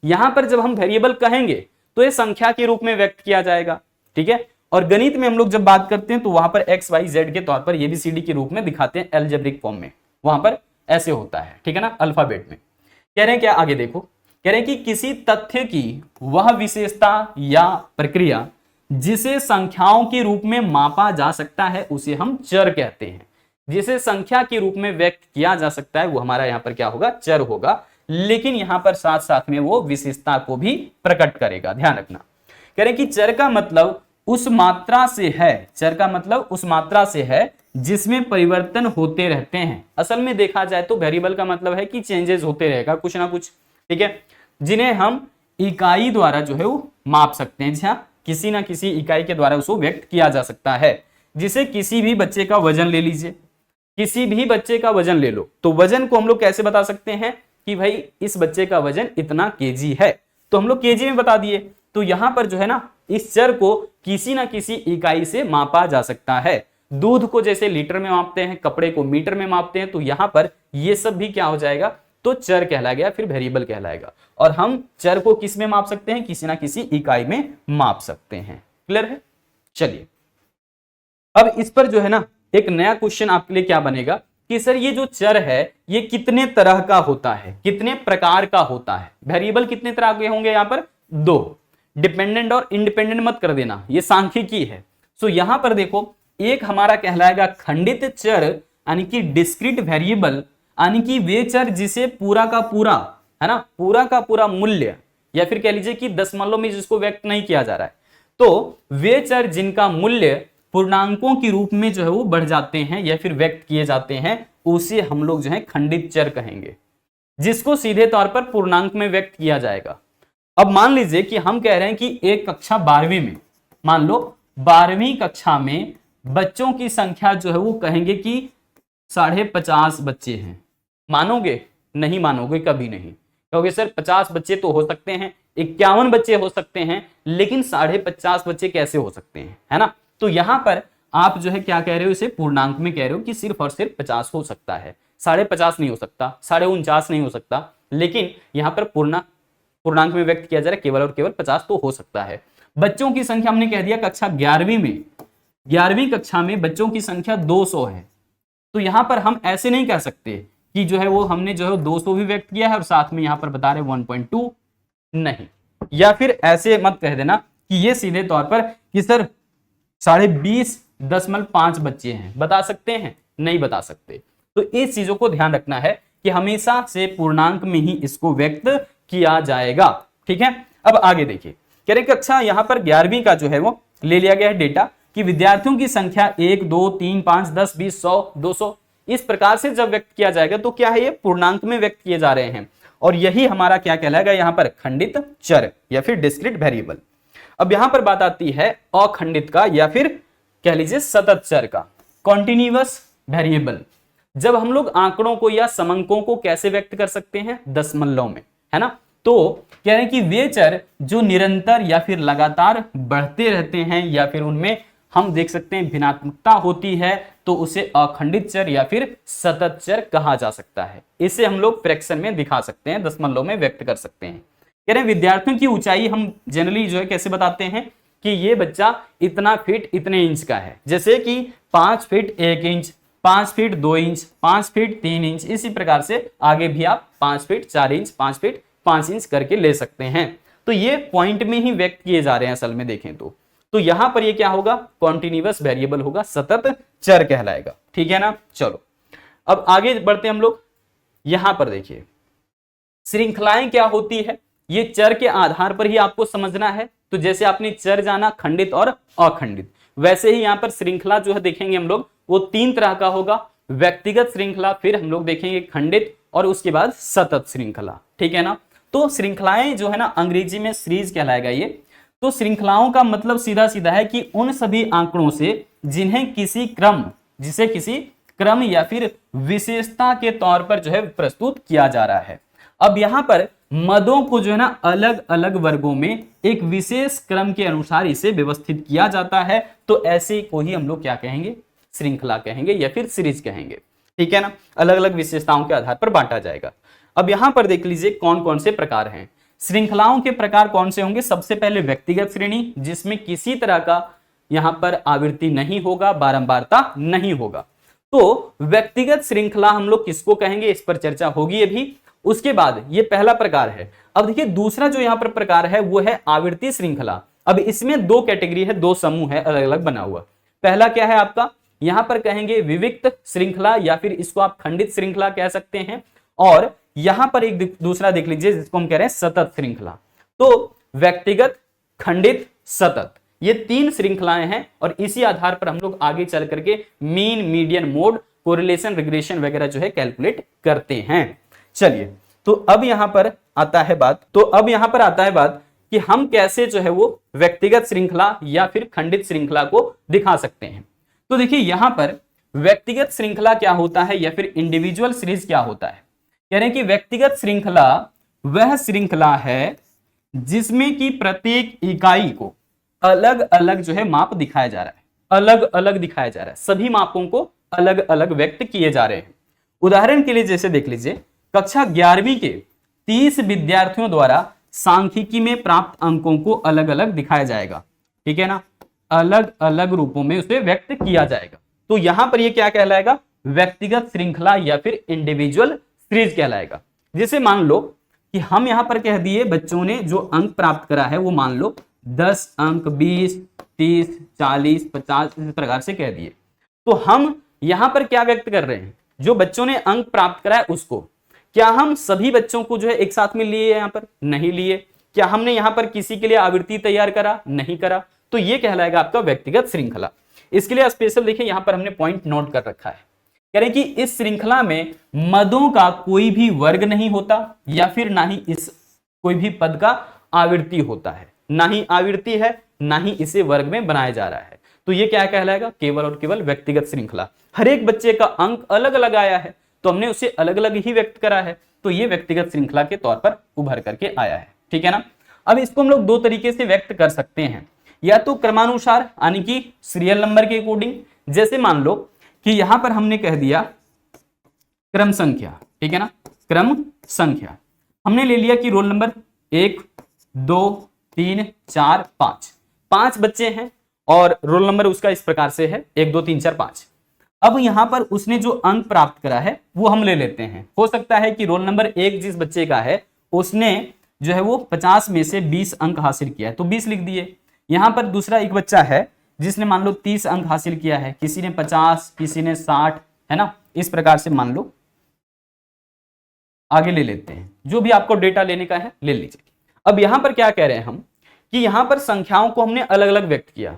यहां पर जब हम वेरिएबल कहेंगे तो ये संख्या के रूप में व्यक्त किया जाएगा, ठीक है। और गणित में हम लोग जब बात करते हैं तो वहां पर x y z के तौर पर ABCD के रूप में दिखाते हैं, एल्जेब्रिक फॉर्म में, वहां पर ऐसे होता है, ठीक है ना, अल्फाबेट में। कह रहे हैं क्या आगे देखो, कह रहे हैं कि किसी तथ्य की वह विशेषता या प्रक्रिया जिसे संख्याओं के रूप में मापा जा सकता है उसे हम चर कहते हैं। जिसे संख्या के रूप में व्यक्त किया जा सकता है वो हमारा यहाँ पर क्या होगा, चर होगा। लेकिन यहां पर साथ साथ में वो विशेषता को भी प्रकट करेगा, ध्यान रखना। कह रहे कि चर का मतलब उस मात्रा से है, चर का मतलब उस मात्रा से है जिसमें परिवर्तन होते रहते हैं। असल में देखा जाए तो वेरिएबल का मतलब है कि चेंजेस होते रहेगा कुछ ना कुछ, ठीक है, जिन्हें हम इकाई द्वारा जो है वो माप सकते हैं, जहां किसी ना किसी इकाई के द्वारा उसको व्यक्त किया जा सकता है। जिसे किसी भी बच्चे का वजन ले लीजिए, किसी भी बच्चे का वजन ले लो, तो वजन को हम लोग कैसे बता सकते हैं कि भाई इस बच्चे का वजन इतना केजी है, तो हम लोग केजी में बता दिए। तो यहां पर जो है ना इस चर को किसी ना किसी इकाई से मापा जा सकता है। दूध को जैसे लीटर में मापते हैं, कपड़े को मीटर में मापते हैं, तो यहां पर ये सब भी क्या हो जाएगा, तो चर कहला गया, फिर वेरिएबल कहलाएगा। और हम चर को किस में माप सकते हैं, किसी ना किसी इकाई में माप सकते हैं। क्लियर है। चलिए अब इस पर जो है ना एक नया क्वेश्चन आपके लिए क्या बनेगा कि सर ये जो चर है ये कितने तरह का होता है, कितने प्रकार का होता है। वेरिएबल कितने तरह के होंगे, यहां पर 2, डिपेंडेंट और इंडिपेंडेंट मत कर देना, ये सांख्यिकी है। सो यहां पर देखो एक हमारा कहलाएगा खंडित चर, यानी कि डिस्क्रीट वेरिएबल, यानी कि वे चर जिसे पूरा का पूरा है ना, पूरा का पूरा मूल्य, या फिर कह लीजिए कि दशमलव में जिसको व्यक्त नहीं किया जा रहा है, तो वे चर जिनका मूल्य पूर्णांकों के रूप में जो है वो बढ़ जाते हैं या फिर व्यक्त किए जाते हैं, उसे हम लोग जो है खंडित चर कहेंगे, जिसको सीधे तौर पर पूर्णांक में व्यक्त किया जाएगा। अब मान लीजिए कि हम कह रहे हैं कि एक कक्षा 12वीं में, मान लो 12वीं कक्षा में बच्चों की संख्या जो है वो कहेंगे कि 50.5 बच्चे हैं। मानोगे? नहीं मानोगे, कभी नहीं। क्योंकि सर 50 बच्चे तो हो सकते हैं, 51 बच्चे हो सकते हैं, लेकिन 50.5 बच्चे कैसे हो सकते हैं, है ना। तो यहां पर आप जो है क्या कह रहे हो, इसे पूर्णांक में कह रहे हो कि सिर्फ और सिर्फ 50 हो सकता है, 50.5 नहीं हो सकता, 49.5 नहीं हो सकता, लेकिन यहां पर पूर्णांक में व्यक्त किया जा रहा है केवल और केवल 50 तो हो सकता है। बच्चों की संख्या हमने कह दिया कक्षा 11वीं में, 11वीं कक्षा में बच्चों की संख्या 200 है। तो यहां पर हम ऐसे नहीं कह सकते कि जो है वो हमने जो है 200 भी व्यक्त किया है और साथ में यहां पर बता रहे 1.2 नहीं, या फिर ऐसे मत कह देना कि ये सीधे तौर पर कि सर 20.5 बच्चे हैं, बता सकते हैं? नहीं बता सकते। तो इस चीजों को ध्यान रखना है कि हमेशा से पूर्णांक में ही इसको व्यक्त किया जाएगा, ठीक है। अब आगे देखिए, कह रहे कक्षा यहां पर 11वीं का जो है वो ले लिया गया है डेटा कि विद्यार्थियों की संख्या 1, 2, 3, 5, 10, 20, 100, 200 इस प्रकार से जब व्यक्त किया जाएगा तो क्या है, ये पूर्णांक में व्यक्त किए जा रहे हैं, और यही हमारा क्या कहलाएगा यहां पर खंडित चर या फिर डिस्क्रीट वेरिएबल। अब यहां पर बात आती है अखंडित का या फिर कह लीजिए सतत चर का, कॉन्टिन्यूअस वेरिएबल। जब हम लोग आंकड़ों को या समंकों को कैसे व्यक्त कर सकते हैं, दशमलव में, है ना। तो कह रहे हैं कि वे चर जो निरंतर या फिर लगातार बढ़ते रहते हैं या फिर उनमें हम देख सकते हैं भिन्नात्मकता होती है, तो उसे अखंडित चर या फिर सतत चर कहा जा सकता है। इसे हम लोग फ्रैक्शन में दिखा सकते हैं, दशमलव में व्यक्त कर सकते हैं। कह रहे हैं विद्यार्थियों की ऊंचाई हम जनरली जो है कैसे बताते हैं कि ये बच्चा इतना फीट इतने इंच का है, जैसे कि 5 feet 1 inch, 5 feet 2 inch, 5 feet 3 inch, इसी प्रकार से आगे भी आप 5 फीट 4 इंच, 5 फीट 5 इंच करके ले सकते हैं। तो ये पॉइंट में ही व्यक्त किए जा रहे हैं असल में देखें तो यहां पर ये क्या होगा, कॉन्टिन्यूअस वेरिएबल होगा, सतत चर कहलाएगा, ठीक है ना। चलो अब आगे बढ़ते हैं हम लोग। यहां पर देखिए श्रृंखलाएं क्या होती है, ये चर के आधार पर ही आपको समझना है। तो जैसे आपने चर जाना खंडित और अखंडित, वैसे ही यहां पर श्रृंखला जो है देखेंगे हम लोग वो 3 तरह का होगा, व्यक्तिगत श्रृंखला, फिर हम लोग देखेंगे खंडित, और उसके बाद सतत श्रृंखला, ठीक है ना। तो श्रृंखलाएं जो है ना अंग्रेजी में सीरीज कहलाएगा ये। तो श्रृंखलाओं का मतलब सीधा सीधा है कि उन सभी आंकड़ों से जिन्हें किसी क्रम, जिसे किसी क्रम या फिर विशेषता के तौर पर जो है प्रस्तुत किया जा रहा है। अब यहां पर मदों को जो है ना अलग अलग वर्गों में एक विशेष क्रम के अनुसार इसे व्यवस्थित किया जाता है, तो ऐसे को ही हम लोग क्या कहेंगे, श्रृंखला कहेंगे या फिर सीरीज कहेंगे, ठीक है ना। अलग अलग विशेषताओं के आधार पर बांटा जाएगा। अब यहां पर देख लीजिए कौन कौन से प्रकार हैं। श्रृंखलाओं के प्रकार कौन से होंगे, सबसे पहले व्यक्तिगत श्रेणी, जिसमें किसी तरह का यहां पर आवृत्ति नहीं होगा, बारंबारता नहीं होगा। तो व्यक्तिगत श्रृंखला हम लोग किसको कहेंगे, इस पर चर्चा होगी अभी। उसके बाद ये पहला प्रकार है। अब देखिए दूसरा जो यहां पर प्रकार है वो है आवृत्ति श्रृंखला। अब इसमें दो कैटेगरी है, दो समूह है अलग अलग बना हुआ। पहला क्या है आपका, यहां पर कहेंगे विविक्त श्रृंखला या फिर इसको आप खंडित श्रृंखला कह सकते हैं। और यहां पर एक दूसरा देख लीजिए जिसको हम कह रहे हैं सतत श्रृंखला। तो व्यक्तिगत, खंडित, सतत, ये तीन श्रृंखलाएं हैं और इसी आधार पर हम लोग आगे चल करके mean, median, mode, correlation, regression वगैरह जो है कैलकुलेट करते हैं। चलिए, तो अब यहां पर आता है बात कि हम कैसे जो है वो व्यक्तिगत श्रृंखला या फिर खंडित श्रृंखला को दिखा सकते हैं। तो देखिए यहां पर व्यक्तिगत श्रृंखला क्या होता है या फिर इंडिविजुअल सीरीज क्या होता है। कह रहे हैं कि व्यक्तिगत श्रृंखला वह श्रृंखला है जिसमें कि प्रत्येक इकाई को अलग अलग जो है माप दिखाया जा रहा है, अलग अलग दिखाया जा रहा है, सभी मापों को अलग अलग व्यक्त किए जा रहे हैं। उदाहरण के लिए जैसे देख लीजिए कक्षा 11वीं के 30 विद्यार्थियों द्वारा सांख्यिकी में प्राप्त अंकों को अलग अलग दिखाया जाएगा, ठीक है ना, अलग अलग रूपों में उसे व्यक्त किया जाएगा। तो यहां पर ये क्या कहलाएगा, व्यक्तिगत श्रृंखला या फिर इंडिविजुअल सीरीज कहलाएगा। जैसे मान लो कि हम यहां पर कह दिए बच्चों ने जो अंक प्राप्त करा है वो मान लो 10 अंक, 20, 30, 40, 50 इस प्रकार से कह दिए। तो हम यहां पर क्या व्यक्त कर रहे हैं, जो बच्चों ने अंक प्राप्त करा है उसको। क्या हम सभी बच्चों को जो है एक साथ में लिए, यहां पर नहीं लिए। क्या हमने यहां पर किसी के लिए आवृत्ति तैयार करा, नहीं करा। तो ये कहलाएगा आपका व्यक्तिगत श्रृंखला। इसके लिए स्पेशल देखिए यहां पर हमने पॉइंट नोट कर रखा है, कह रहे हैं कि इस श्रृंखला में मदों का कोई भी वर्ग नहीं होता या फिर ना ही इस कोई भी पद का आवृत्ति होता है, ना ही आवृत्ति है ना ही इसे वर्ग में बनाया जा रहा है। तो ये क्या कहलाएगा, केवल और केवल व्यक्तिगत श्रृंखला। हर एक बच्चे का अंक अलग अलग आया है तो हमने उसे अलग अलग ही व्यक्त करा है, तो ये व्यक्तिगत श्रृंखला के तौर पर उभर करके आया है, ठीक है ना। अब इसको हम लोग दो तरीके से व्यक्त कर सकते हैं, या तो क्रमानुसार यानी कि सीरियल नंबर के अकॉर्डिंग। जैसे मान लो कि यहां पर हमने कह दिया क्रम संख्या, ठीक है ना, क्रम संख्या हमने ले लिया कि रोल नंबर 1, 2, 3, 4, 5 बच्चे हैं और रोल नंबर उसका इस प्रकार से है 1, 2, 3, 4, 5। अब यहां पर उसने जो अंक प्राप्त करा है वो हम ले लेते हैं। हो सकता है कि रोल नंबर 1 जिस बच्चे का है उसने जो है वो 50 में से 20 अंक हासिल किया है तो 20 लिख दिए। यहां पर दूसरा एक बच्चा है जिसने मान लो 30 अंक हासिल किया है, किसी ने 50, किसी ने 60, है ना, इस प्रकार से मान लो आगे ले लेते हैं। जो भी आपको डेटा लेने का है ले लीजिए। अब यहां पर क्या कह रहे हैं हम कि यहां पर संख्याओं को हमने अलग अलग व्यक्त किया।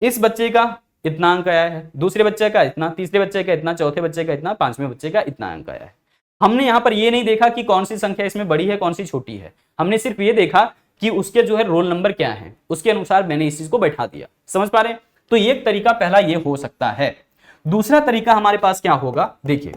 इस बच्चे का इतना अंक आया है, दूसरे बच्चे का इतना, तीसरे बच्चे का इतना, चौथे बच्चे का इतना, पांचवें बच्चे का इतना अंक आया है। हमने यहां पर ये नहीं देखा कि कौन सी संख्या इसमें बड़ी है कौन सी छोटी है, हमने सिर्फ ये देखा कि उसके जो है रोल नंबर क्या है, उसके अनुसार मैंने इस चीज को बैठा दिया। समझ पा रहे हैं। तो ये तरीका पहला ये हो सकता है। दूसरा तरीका हमारे पास क्या होगा, देखिए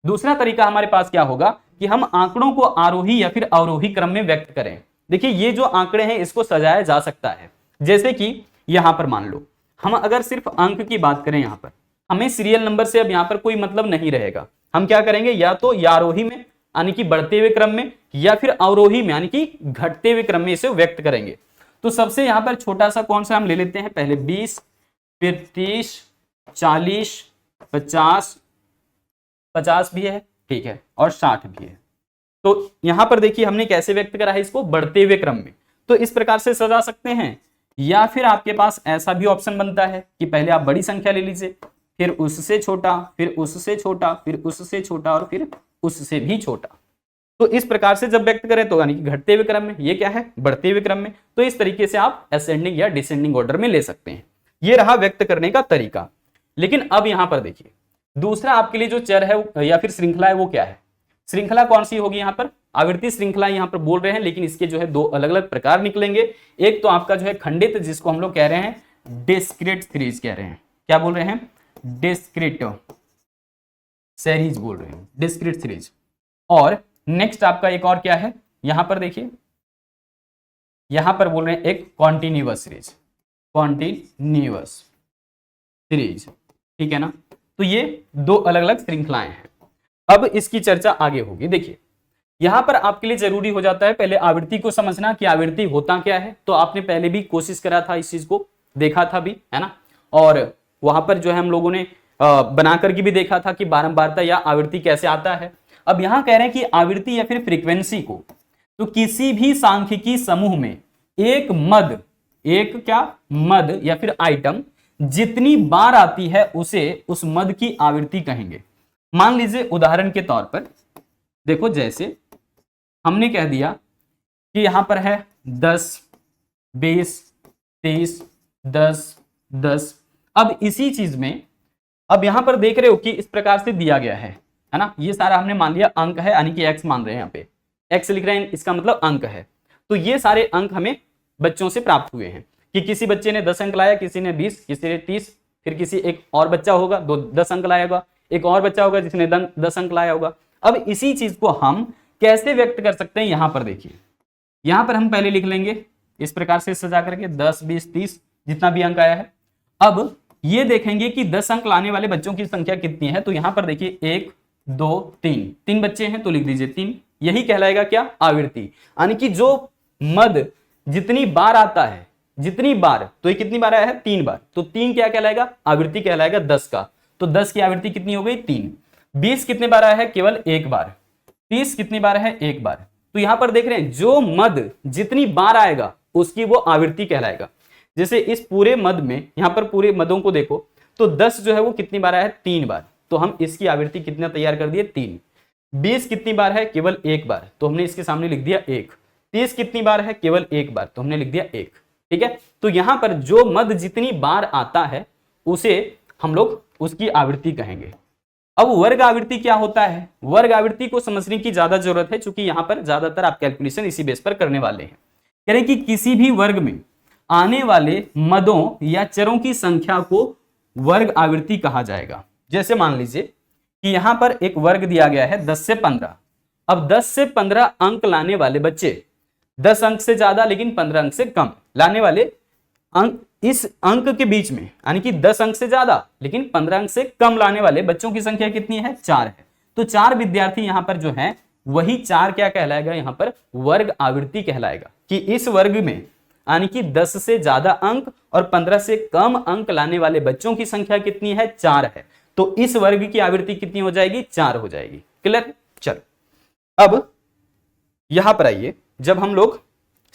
दूसरा तरीका हमारे पास क्या होगा कि हम आंकड़ों को आरोही या फिर अवरोही क्रम में व्यक्त करें। देखिए ये जो आंकड़े हैं इसको सजाया जा सकता है। जैसे कि यहां पर मान लो हम अगर सिर्फ अंक की बात करें, यहां पर हमें सीरियल नंबर से अब यहां पर कोई मतलब नहीं रहेगा। हम क्या करेंगे, या तो आरोही में यानी कि बढ़ते हुए क्रम में या फिर अवरोही में यानी कि घटते हुए क्रम में इसे व्यक्त करेंगे। तो सबसे यहां पर छोटा सा कौन सा हम ले लेते हैं, पहले 20, फिर 30, 40, 50 भी है, ठीक है, और 60 भी है। तो यहां पर देखिए हमने कैसे व्यक्त करा है इसको, बढ़ते हुए क्रम में। तो इस प्रकार से सजा सकते हैं। या फिर आपके पास ऐसा भी ऑप्शन बनता है कि पहले आप बड़ी संख्या ले लीजिए, फिर उससे छोटा, फिर उससे छोटा, फिर उससे छोटा और फिर उससे भी छोटा। तो इस प्रकार से जब व्यक्त करें तो यानी कि घटते हुए क्रम में, ये क्या है बढ़ते हुए क्रम में। तो इस तरीके से आप असेंडिंग या डिसेंडिंग ऑर्डर में ले सकते हैं। ये रहा व्यक्त करने का तरीका। लेकिन अब यहां पर देखिए दूसरा आपके लिए जो चर है या फिर श्रृंखला है वो क्या है। श्रृंखला कौन सी होगी, यहां पर आवृत्ति श्रृंखला यहां पर बोल रहे हैं, लेकिन इसके जो है दो अलग अलग प्रकार निकलेंगे। एक तो आपका जो है खंडित, जिसको हम लोग कह रहे हैं डिस्क्रीट सीरीज कह रहे हैं। क्या बोल रहे हैं, डिस्क्रीट सीरीज बोल रहे हैं, डिस्क्रीट सीरीज। और नेक्स्ट आपका एक और क्या है, यहां पर देखिए, यहां पर बोल रहे हैं एक कॉन्टिन्यूअस सीरीज, कॉन्टिन्यूअस सीरीज, ठीक है ना। तो ये दो अलग अलग श्रृंखलाएं हैं। अब इसकी चर्चा आगे होगी। देखिए यहां पर आपके लिए जरूरी हो जाता है पहले आवृत्ति को समझना कि आवृत्ति होता क्या है। तो आपने पहले भी कोशिश करा था, इस चीज को देखा था भी, है ना। और वहां पर जो है हम लोगों ने बना करके भी देखा था कि बारंबारता या आवृत्ति कैसे आता है। अब यहां कह रहे हैं कि आवृत्ति या फिर फ्रीक्वेंसी को तो किसी भी सांख्यिकी समूह में एक मद, एक क्या मद या फिर आइटम जितनी बार आती है उसे उस मद की आवृत्ति कहेंगे। मान लीजिए उदाहरण के तौर पर देखो, जैसे हमने कह दिया कि यहां पर है 10, 20, 30, 10, 10। अब इसी चीज में अब यहां पर देख रहे हो कि इस प्रकार से दिया गया है ना। ये सारा हमने मान लिया अंक है, यानी कि x मान रहे हैं, यहाँ पे x लिख रहे हैं, इसका मतलब अंक है। तो ये सारे अंक हमें बच्चों से प्राप्त हुए हैं कि किसी बच्चे ने 10 अंक लाया, किसी ने 20, किसी ने 30, फिर किसी एक और बच्चा होगा 10 अंक लाया होगा, एक और बच्चा होगा जिसने 10 अंक लाया होगा। अब इसी चीज को हम कैसे व्यक्त कर सकते हैं, यहां पर देखिए, यहां पर हम पहले लिख लेंगे इस प्रकार से सजा करके 10, 20, 30 जितना भी अंक आया है। अब ये देखेंगे कि 10 अंक लाने वाले बच्चों की संख्या कितनी है। तो यहां पर देखिए 1, 2, 3 बच्चे हैं तो लिख दीजिए 3। यही कहलाएगा क्या, आवृत्ति। यानी कि जो मद जितनी बार आता है, जितनी बार, तो ये कितनी बार आया है, 3 बार, तो 3 क्या कहलाएगा, आवृत्ति कहलाएगा 10 का। तो 10 की आवृत्ति कितनी हो गई, 3। 20 कितने बार आया है, केवल 1 बार। 30 कितनी बार है, 1 बार। तो यहां पर देख रहे हैं जो मद जितनी बार आएगा उसकी वो आवृत्ति कहलाएगा। जैसे इस पूरे मद में, यहां पर पूरे मदों को देखो तो 10 जो है वो कितनी बार आया है, 3 बार। तो हम इसकी आवृत्ति कितना तैयार कर दिए, 3। 20 कितनी बार है, केवल 1 बार, तो हमने इसके सामने लिख दिया 1। 30 कितनी बार है, केवल 1 बार, तो हमने लिख दिया 1। ठीक है, तो यहां पर जो मद जितनी बार आता है उसे हम लोग उसकी आवृत्ति कहेंगे। अब वर्ग आवृत्ति क्या होता है, वर्ग आवृत्ति को समझने की ज्यादा जरूरत है, क्योंकि यहां पर ज्यादातर आप कैलकुलेशन इसी बेस पर करने वाले हैं। कह रहे हैं कि किसी भी वर्ग में आने वाले मदों या चरों की संख्या को वर्ग आवृत्ति कहा जाएगा। जैसे मान लीजिए कि यहां पर एक वर्ग दिया गया है 10 से 15। अब 10 से 15 अंक लाने वाले बच्चे, 10 अंक से ज्यादा लेकिन 15 अंक से कम लाने वाले अंक, इस अंक के बीच में, यानी कि 10 अंक से ज्यादा लेकिन 15 अंक से कम लाने वाले बच्चों की संख्या कितनी है, 4 है। तो 4 विद्यार्थी यहां पर जो है वही 4 क्या कहलाएगा, यहां पर वर्ग आवृत्ति कहलाएगा। कि इस वर्ग में यानी कि 10 से ज्यादा अंक और 15 से कम अंक लाने वाले बच्चों की संख्या कितनी है, 4 है। तो इस वर्ग की आवृत्ति कितनी हो जाएगी, 4 हो जाएगी। क्लियर, चलो अब यहां पर आइए, जब हम लोग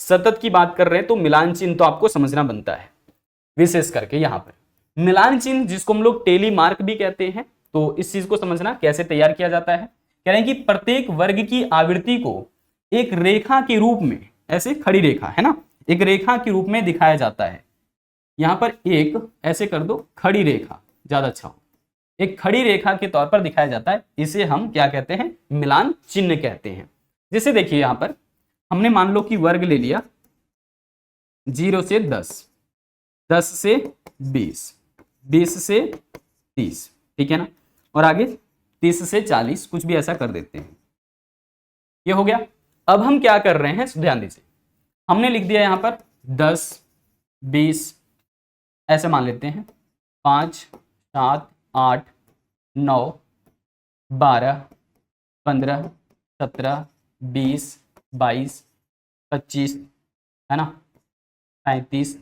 सतत की बात कर रहे हैं तो मिलान चिन्ह तो आपको समझना बनता है। विशेष करके यहां पर मिलान चिन्ह जिसको हम लोग टेली मार्क भी कहते हैं, तो इस चीज को समझना कैसे तैयार किया जाता है। कह रहे हैं कि प्रत्येक वर्ग की आवृत्ति को एक रेखा के रूप में, ऐसे खड़ी रेखा है ना, एक रेखा के रूप में दिखाया जाता है। यहां पर एक ऐसे कर दो, खड़ी रेखा ज्यादा अच्छा हो, एक खड़ी रेखा के तौर पर दिखाया जाता है। इसे हम क्या कहते हैं, मिलान चिन्ह कहते हैं। जैसे देखिए यहां पर हमने मान लो कि वर्ग ले लिया 0 से 10, 10 से 20, 20 से 30, ठीक है ना, और आगे 30 से 40, कुछ भी ऐसा कर देते हैं। ये हो गया। अब हम क्या कर रहे हैं, ध्यान दीजिए, हमने लिख दिया यहां पर 10, 20 ऐसे मान लेते हैं, 5, 7, 8, 9, 12, 15, 17, 20, 22, 25, है ना, 35,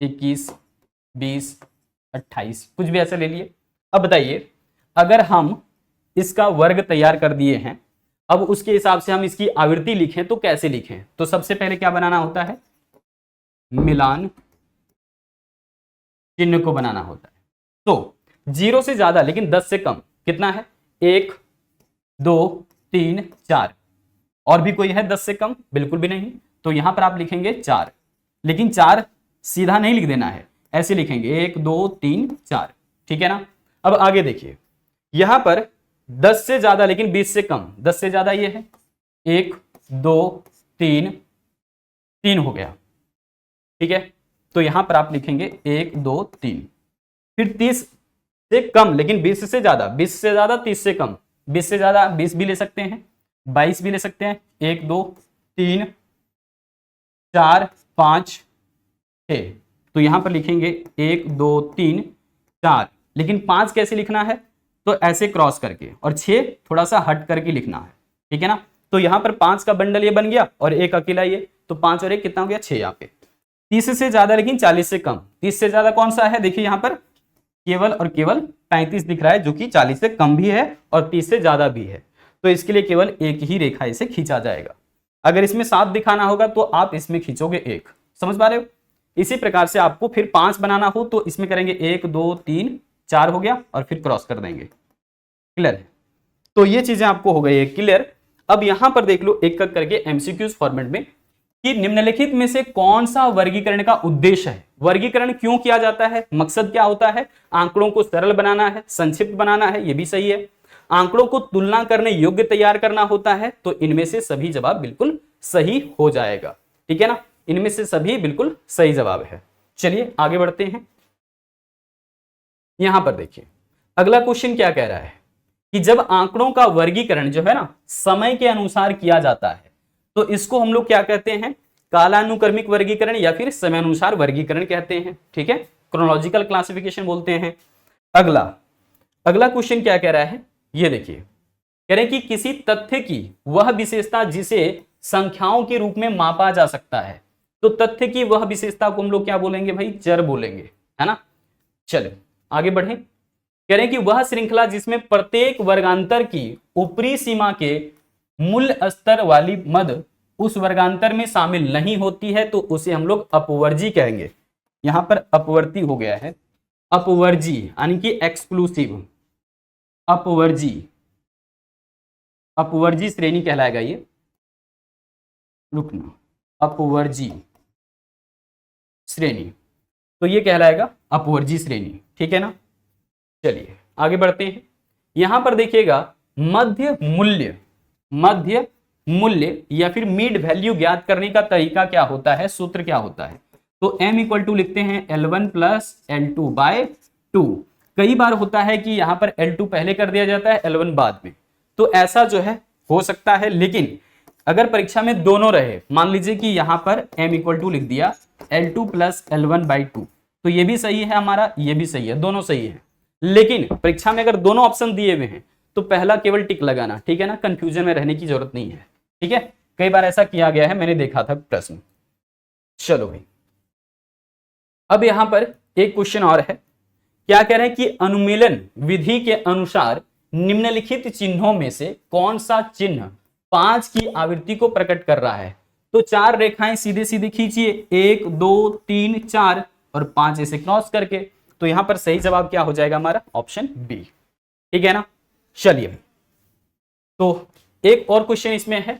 21, 20, 28, कुछ भी ऐसा ले लिए। अब बताइए अगर हम इसका वर्ग तैयार कर दिए हैं, अब उसके हिसाब से हम इसकी आवृत्ति लिखें तो कैसे लिखें। तो सबसे पहले क्या बनाना होता है, मिलान चिन्ह को बनाना होता है। तो 0 से ज्यादा लेकिन 10 से कम कितना है, 1, 2, 3, 4, और भी कोई है 10 से कम, बिल्कुल भी नहीं। तो यहां पर आप लिखेंगे 4, लेकिन 4 सीधा नहीं लिख देना है, ऐसे लिखेंगे 1, 2, 3, 4, ठीक है ना। अब आगे देखिए, यहां पर 10 से ज्यादा लेकिन 20 से कम, 10 से ज्यादा ये है 1, 2, 3, 3 हो गया, ठीक है। तो यहां पर आप लिखेंगे 1, 2, 3। फिर 30 से कम लेकिन 20 से ज्यादा, 20 से ज्यादा 30 से कम, 20 से ज्यादा 20 भी ले सकते हैं, 22 भी ले सकते हैं, 1 2 3 4 5 6। तो यहां पर लिखेंगे 1 2 3 4, लेकिन 5 कैसे लिखना है, तो ऐसे क्रॉस करके, और 6 थोड़ा सा हट करके लिखना है, ठीक है ना। तो यहां पर 5 का बंडल ये बन गया और एक अकेला ये, तो 5 और 1 कितना हो गया, 6 यहाँ पे। 30 से ज्यादा लेकिन 40 से कम, 30 से ज्यादा कौन सा है, देखिए यहाँ पर केवल और केवल 35 दिख रहा है, जो कि 40 से कम भी है और 30 से ज्यादा भी है। तो इसके लिए केवल एक ही रेखा इसे खींचा जाएगा। अगर इसमें 7 दिखाना होगा तो आप इसमें खींचोगे 1, समझ पा रहे हो। इसी प्रकार से आपको फिर 5 बनाना हो तो इसमें करेंगे 1 2 3 4 हो गया और फिर क्रॉस कर देंगे। क्लियर है, तो ये चीजें आपको हो गई है क्लियर। अब यहां पर देख लो एक एक करके एमसीक्यूज फॉर्मेट में कि निम्नलिखित में से कौन सा वर्गीकरण का उद्देश्य है, वर्गीकरण क्यों किया जाता है, मकसद क्या होता है, आंकड़ों को सरल बनाना है, संक्षिप्त बनाना है, ये भी सही है, आंकड़ों को तुलना करने योग्य तैयार करना होता है, तो इनमें से सभी जवाब बिल्कुल सही हो जाएगा, ठीक है ना, इनमें से सभी बिल्कुल सही जवाब है। चलिए आगे बढ़ते हैं। यहां पर देखिए अगला क्वेश्चन क्या कह रहा है कि जब आंकड़ों का वर्गीकरण जो है ना समय के अनुसार किया जाता है तो इसको हम लोग क्या कहते हैं, कालानुक्रमिक वर्गीकरण या फिर समयानुसार वर्गीकरण कहते हैं, ठीक है, क्रोनोलॉजिकल क्लासिफिकेशन बोलते हैं। अगला क्वेश्चन क्या कह रहा है, ये देखिए कह रहे हैं कि किसी तथ्य की वह विशेषता जिसे संख्याओं के रूप में मापा जा सकता है, तो तथ्य की वह विशेषता को हम लोग क्या बोलेंगे भाई, चर बोलेंगे, है ना। चलो आगे बढ़े, कह रहे हैं कि वह श्रृंखला जिसमें प्रत्येक वर्गांतर की ऊपरी सीमा के मूल्य स्तर वाली मद उस वर्गांतर में शामिल नहीं होती है तो उसे हम लोग अपवर्जी कहेंगे। यहां पर अपवर्ती हो गया है, अपवर्जी यानी कि एक्सक्लूसिव, अपवर्जी श्रेणी कहलाएगा ये, रुकना, अपवर्जी श्रेणी, तो ये कहलाएगा अपवर्जी श्रेणी, ठीक है ना। चलिए आगे बढ़ते हैं। यहां पर देखिएगा मध्य मूल्य या फिर मिड वैल्यू ज्ञात करने का तरीका क्या होता है, सूत्र क्या होता है, तो m इक्वल टू लिखते हैं L1 प्लस L2 बाय 2। कई बार होता है कि यहां पर L2 पहले कर दिया जाता है, L1 बाद में, तो ऐसा जो है हो सकता है, लेकिन अगर परीक्षा में दोनों रहे, मान लीजिए कि यहां पर m इक्वल टू लिख दिया L2 प्लस L1 बाई 2, तो ये भी सही है हमारा, ये भी सही है, दोनों सही है। लेकिन परीक्षा में अगर दोनों ऑप्शन दिए हुए हैं तो पहला केवल टिक लगाना, ठीक है ना, कंफ्यूजन में रहने की जरूरत नहीं है, ठीक है, कई बार ऐसा किया गया है, मैंने देखा था प्रश्न। चलो भाई अब यहां पर एक क्वेश्चन और है, क्या कह रहे हैं कि अनुमेलन विधि के अनुसार निम्नलिखित चिन्हों में से कौन सा चिन्ह 5 की आवृत्ति को प्रकट कर रहा है, तो 4 रेखाएं सीधे सीधे खींचिए, 1 2 3 4 और 5 ऐसे क्रॉस करके, तो यहां पर सही जवाब क्या हो जाएगा हमारा, ऑप्शन बी, ठीक है ना। चलिए तो एक और क्वेश्चन इसमें है,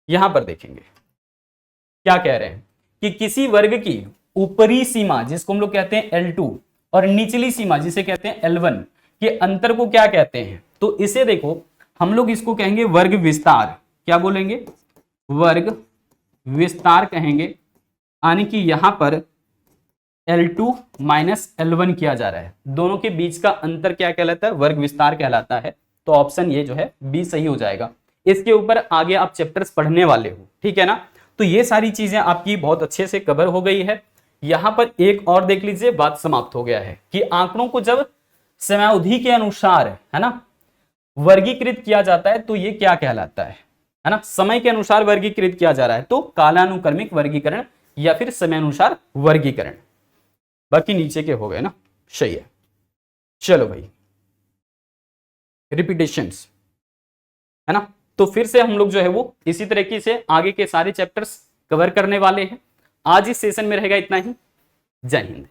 यहां पर देखेंगे क्या कह रहे हैं कि किसी वर्ग की ऊपरी सीमा जिसको हम लोग कहते हैं L2 और निचली सीमा जिसे कहते हैं L1 के अंतर को क्या कहते हैं, तो इसे देखो हम लोग इसको कहेंगे वर्ग विस्तार, क्या बोलेंगे, वर्ग विस्तार कहेंगे, यानी कि यहां पर L2 माइनस L1 किया जा रहा है, दोनों के बीच का अंतर क्या कहलाता है, वर्ग विस्तार कहलाता है, तो ऑप्शन ये जो है बी सही हो जाएगा। इसके ऊपर आगे आप चैप्टर्स पढ़ने वाले हो, ठीक है ना, तो ये सारी चीजें आपकी बहुत अच्छे से कवर हो गई है। यहां पर एक और देख लीजिए, बात समाप्त हो गया है कि आंकड़ों को जब समयावधि के अनुसार, है ना, वर्गीकृत किया जाता है तो ये क्या कहलाता है ना, समय के अनुसार वर्गीकृत किया जा रहा है तो कालानुक्रमिक वर्गीकरण या फिर समयानुसार वर्गीकरण। बाकी नीचे के हो गए ना, सही है। चलो भाई रिपीटेशंस, है ना, तो फिर से हम लोग जो है वो इसी तरीके से आगे के सारे चैप्टर्स कवर करने वाले हैं। आज इस सेशन में रहेगा इतना ही। जय हिंद।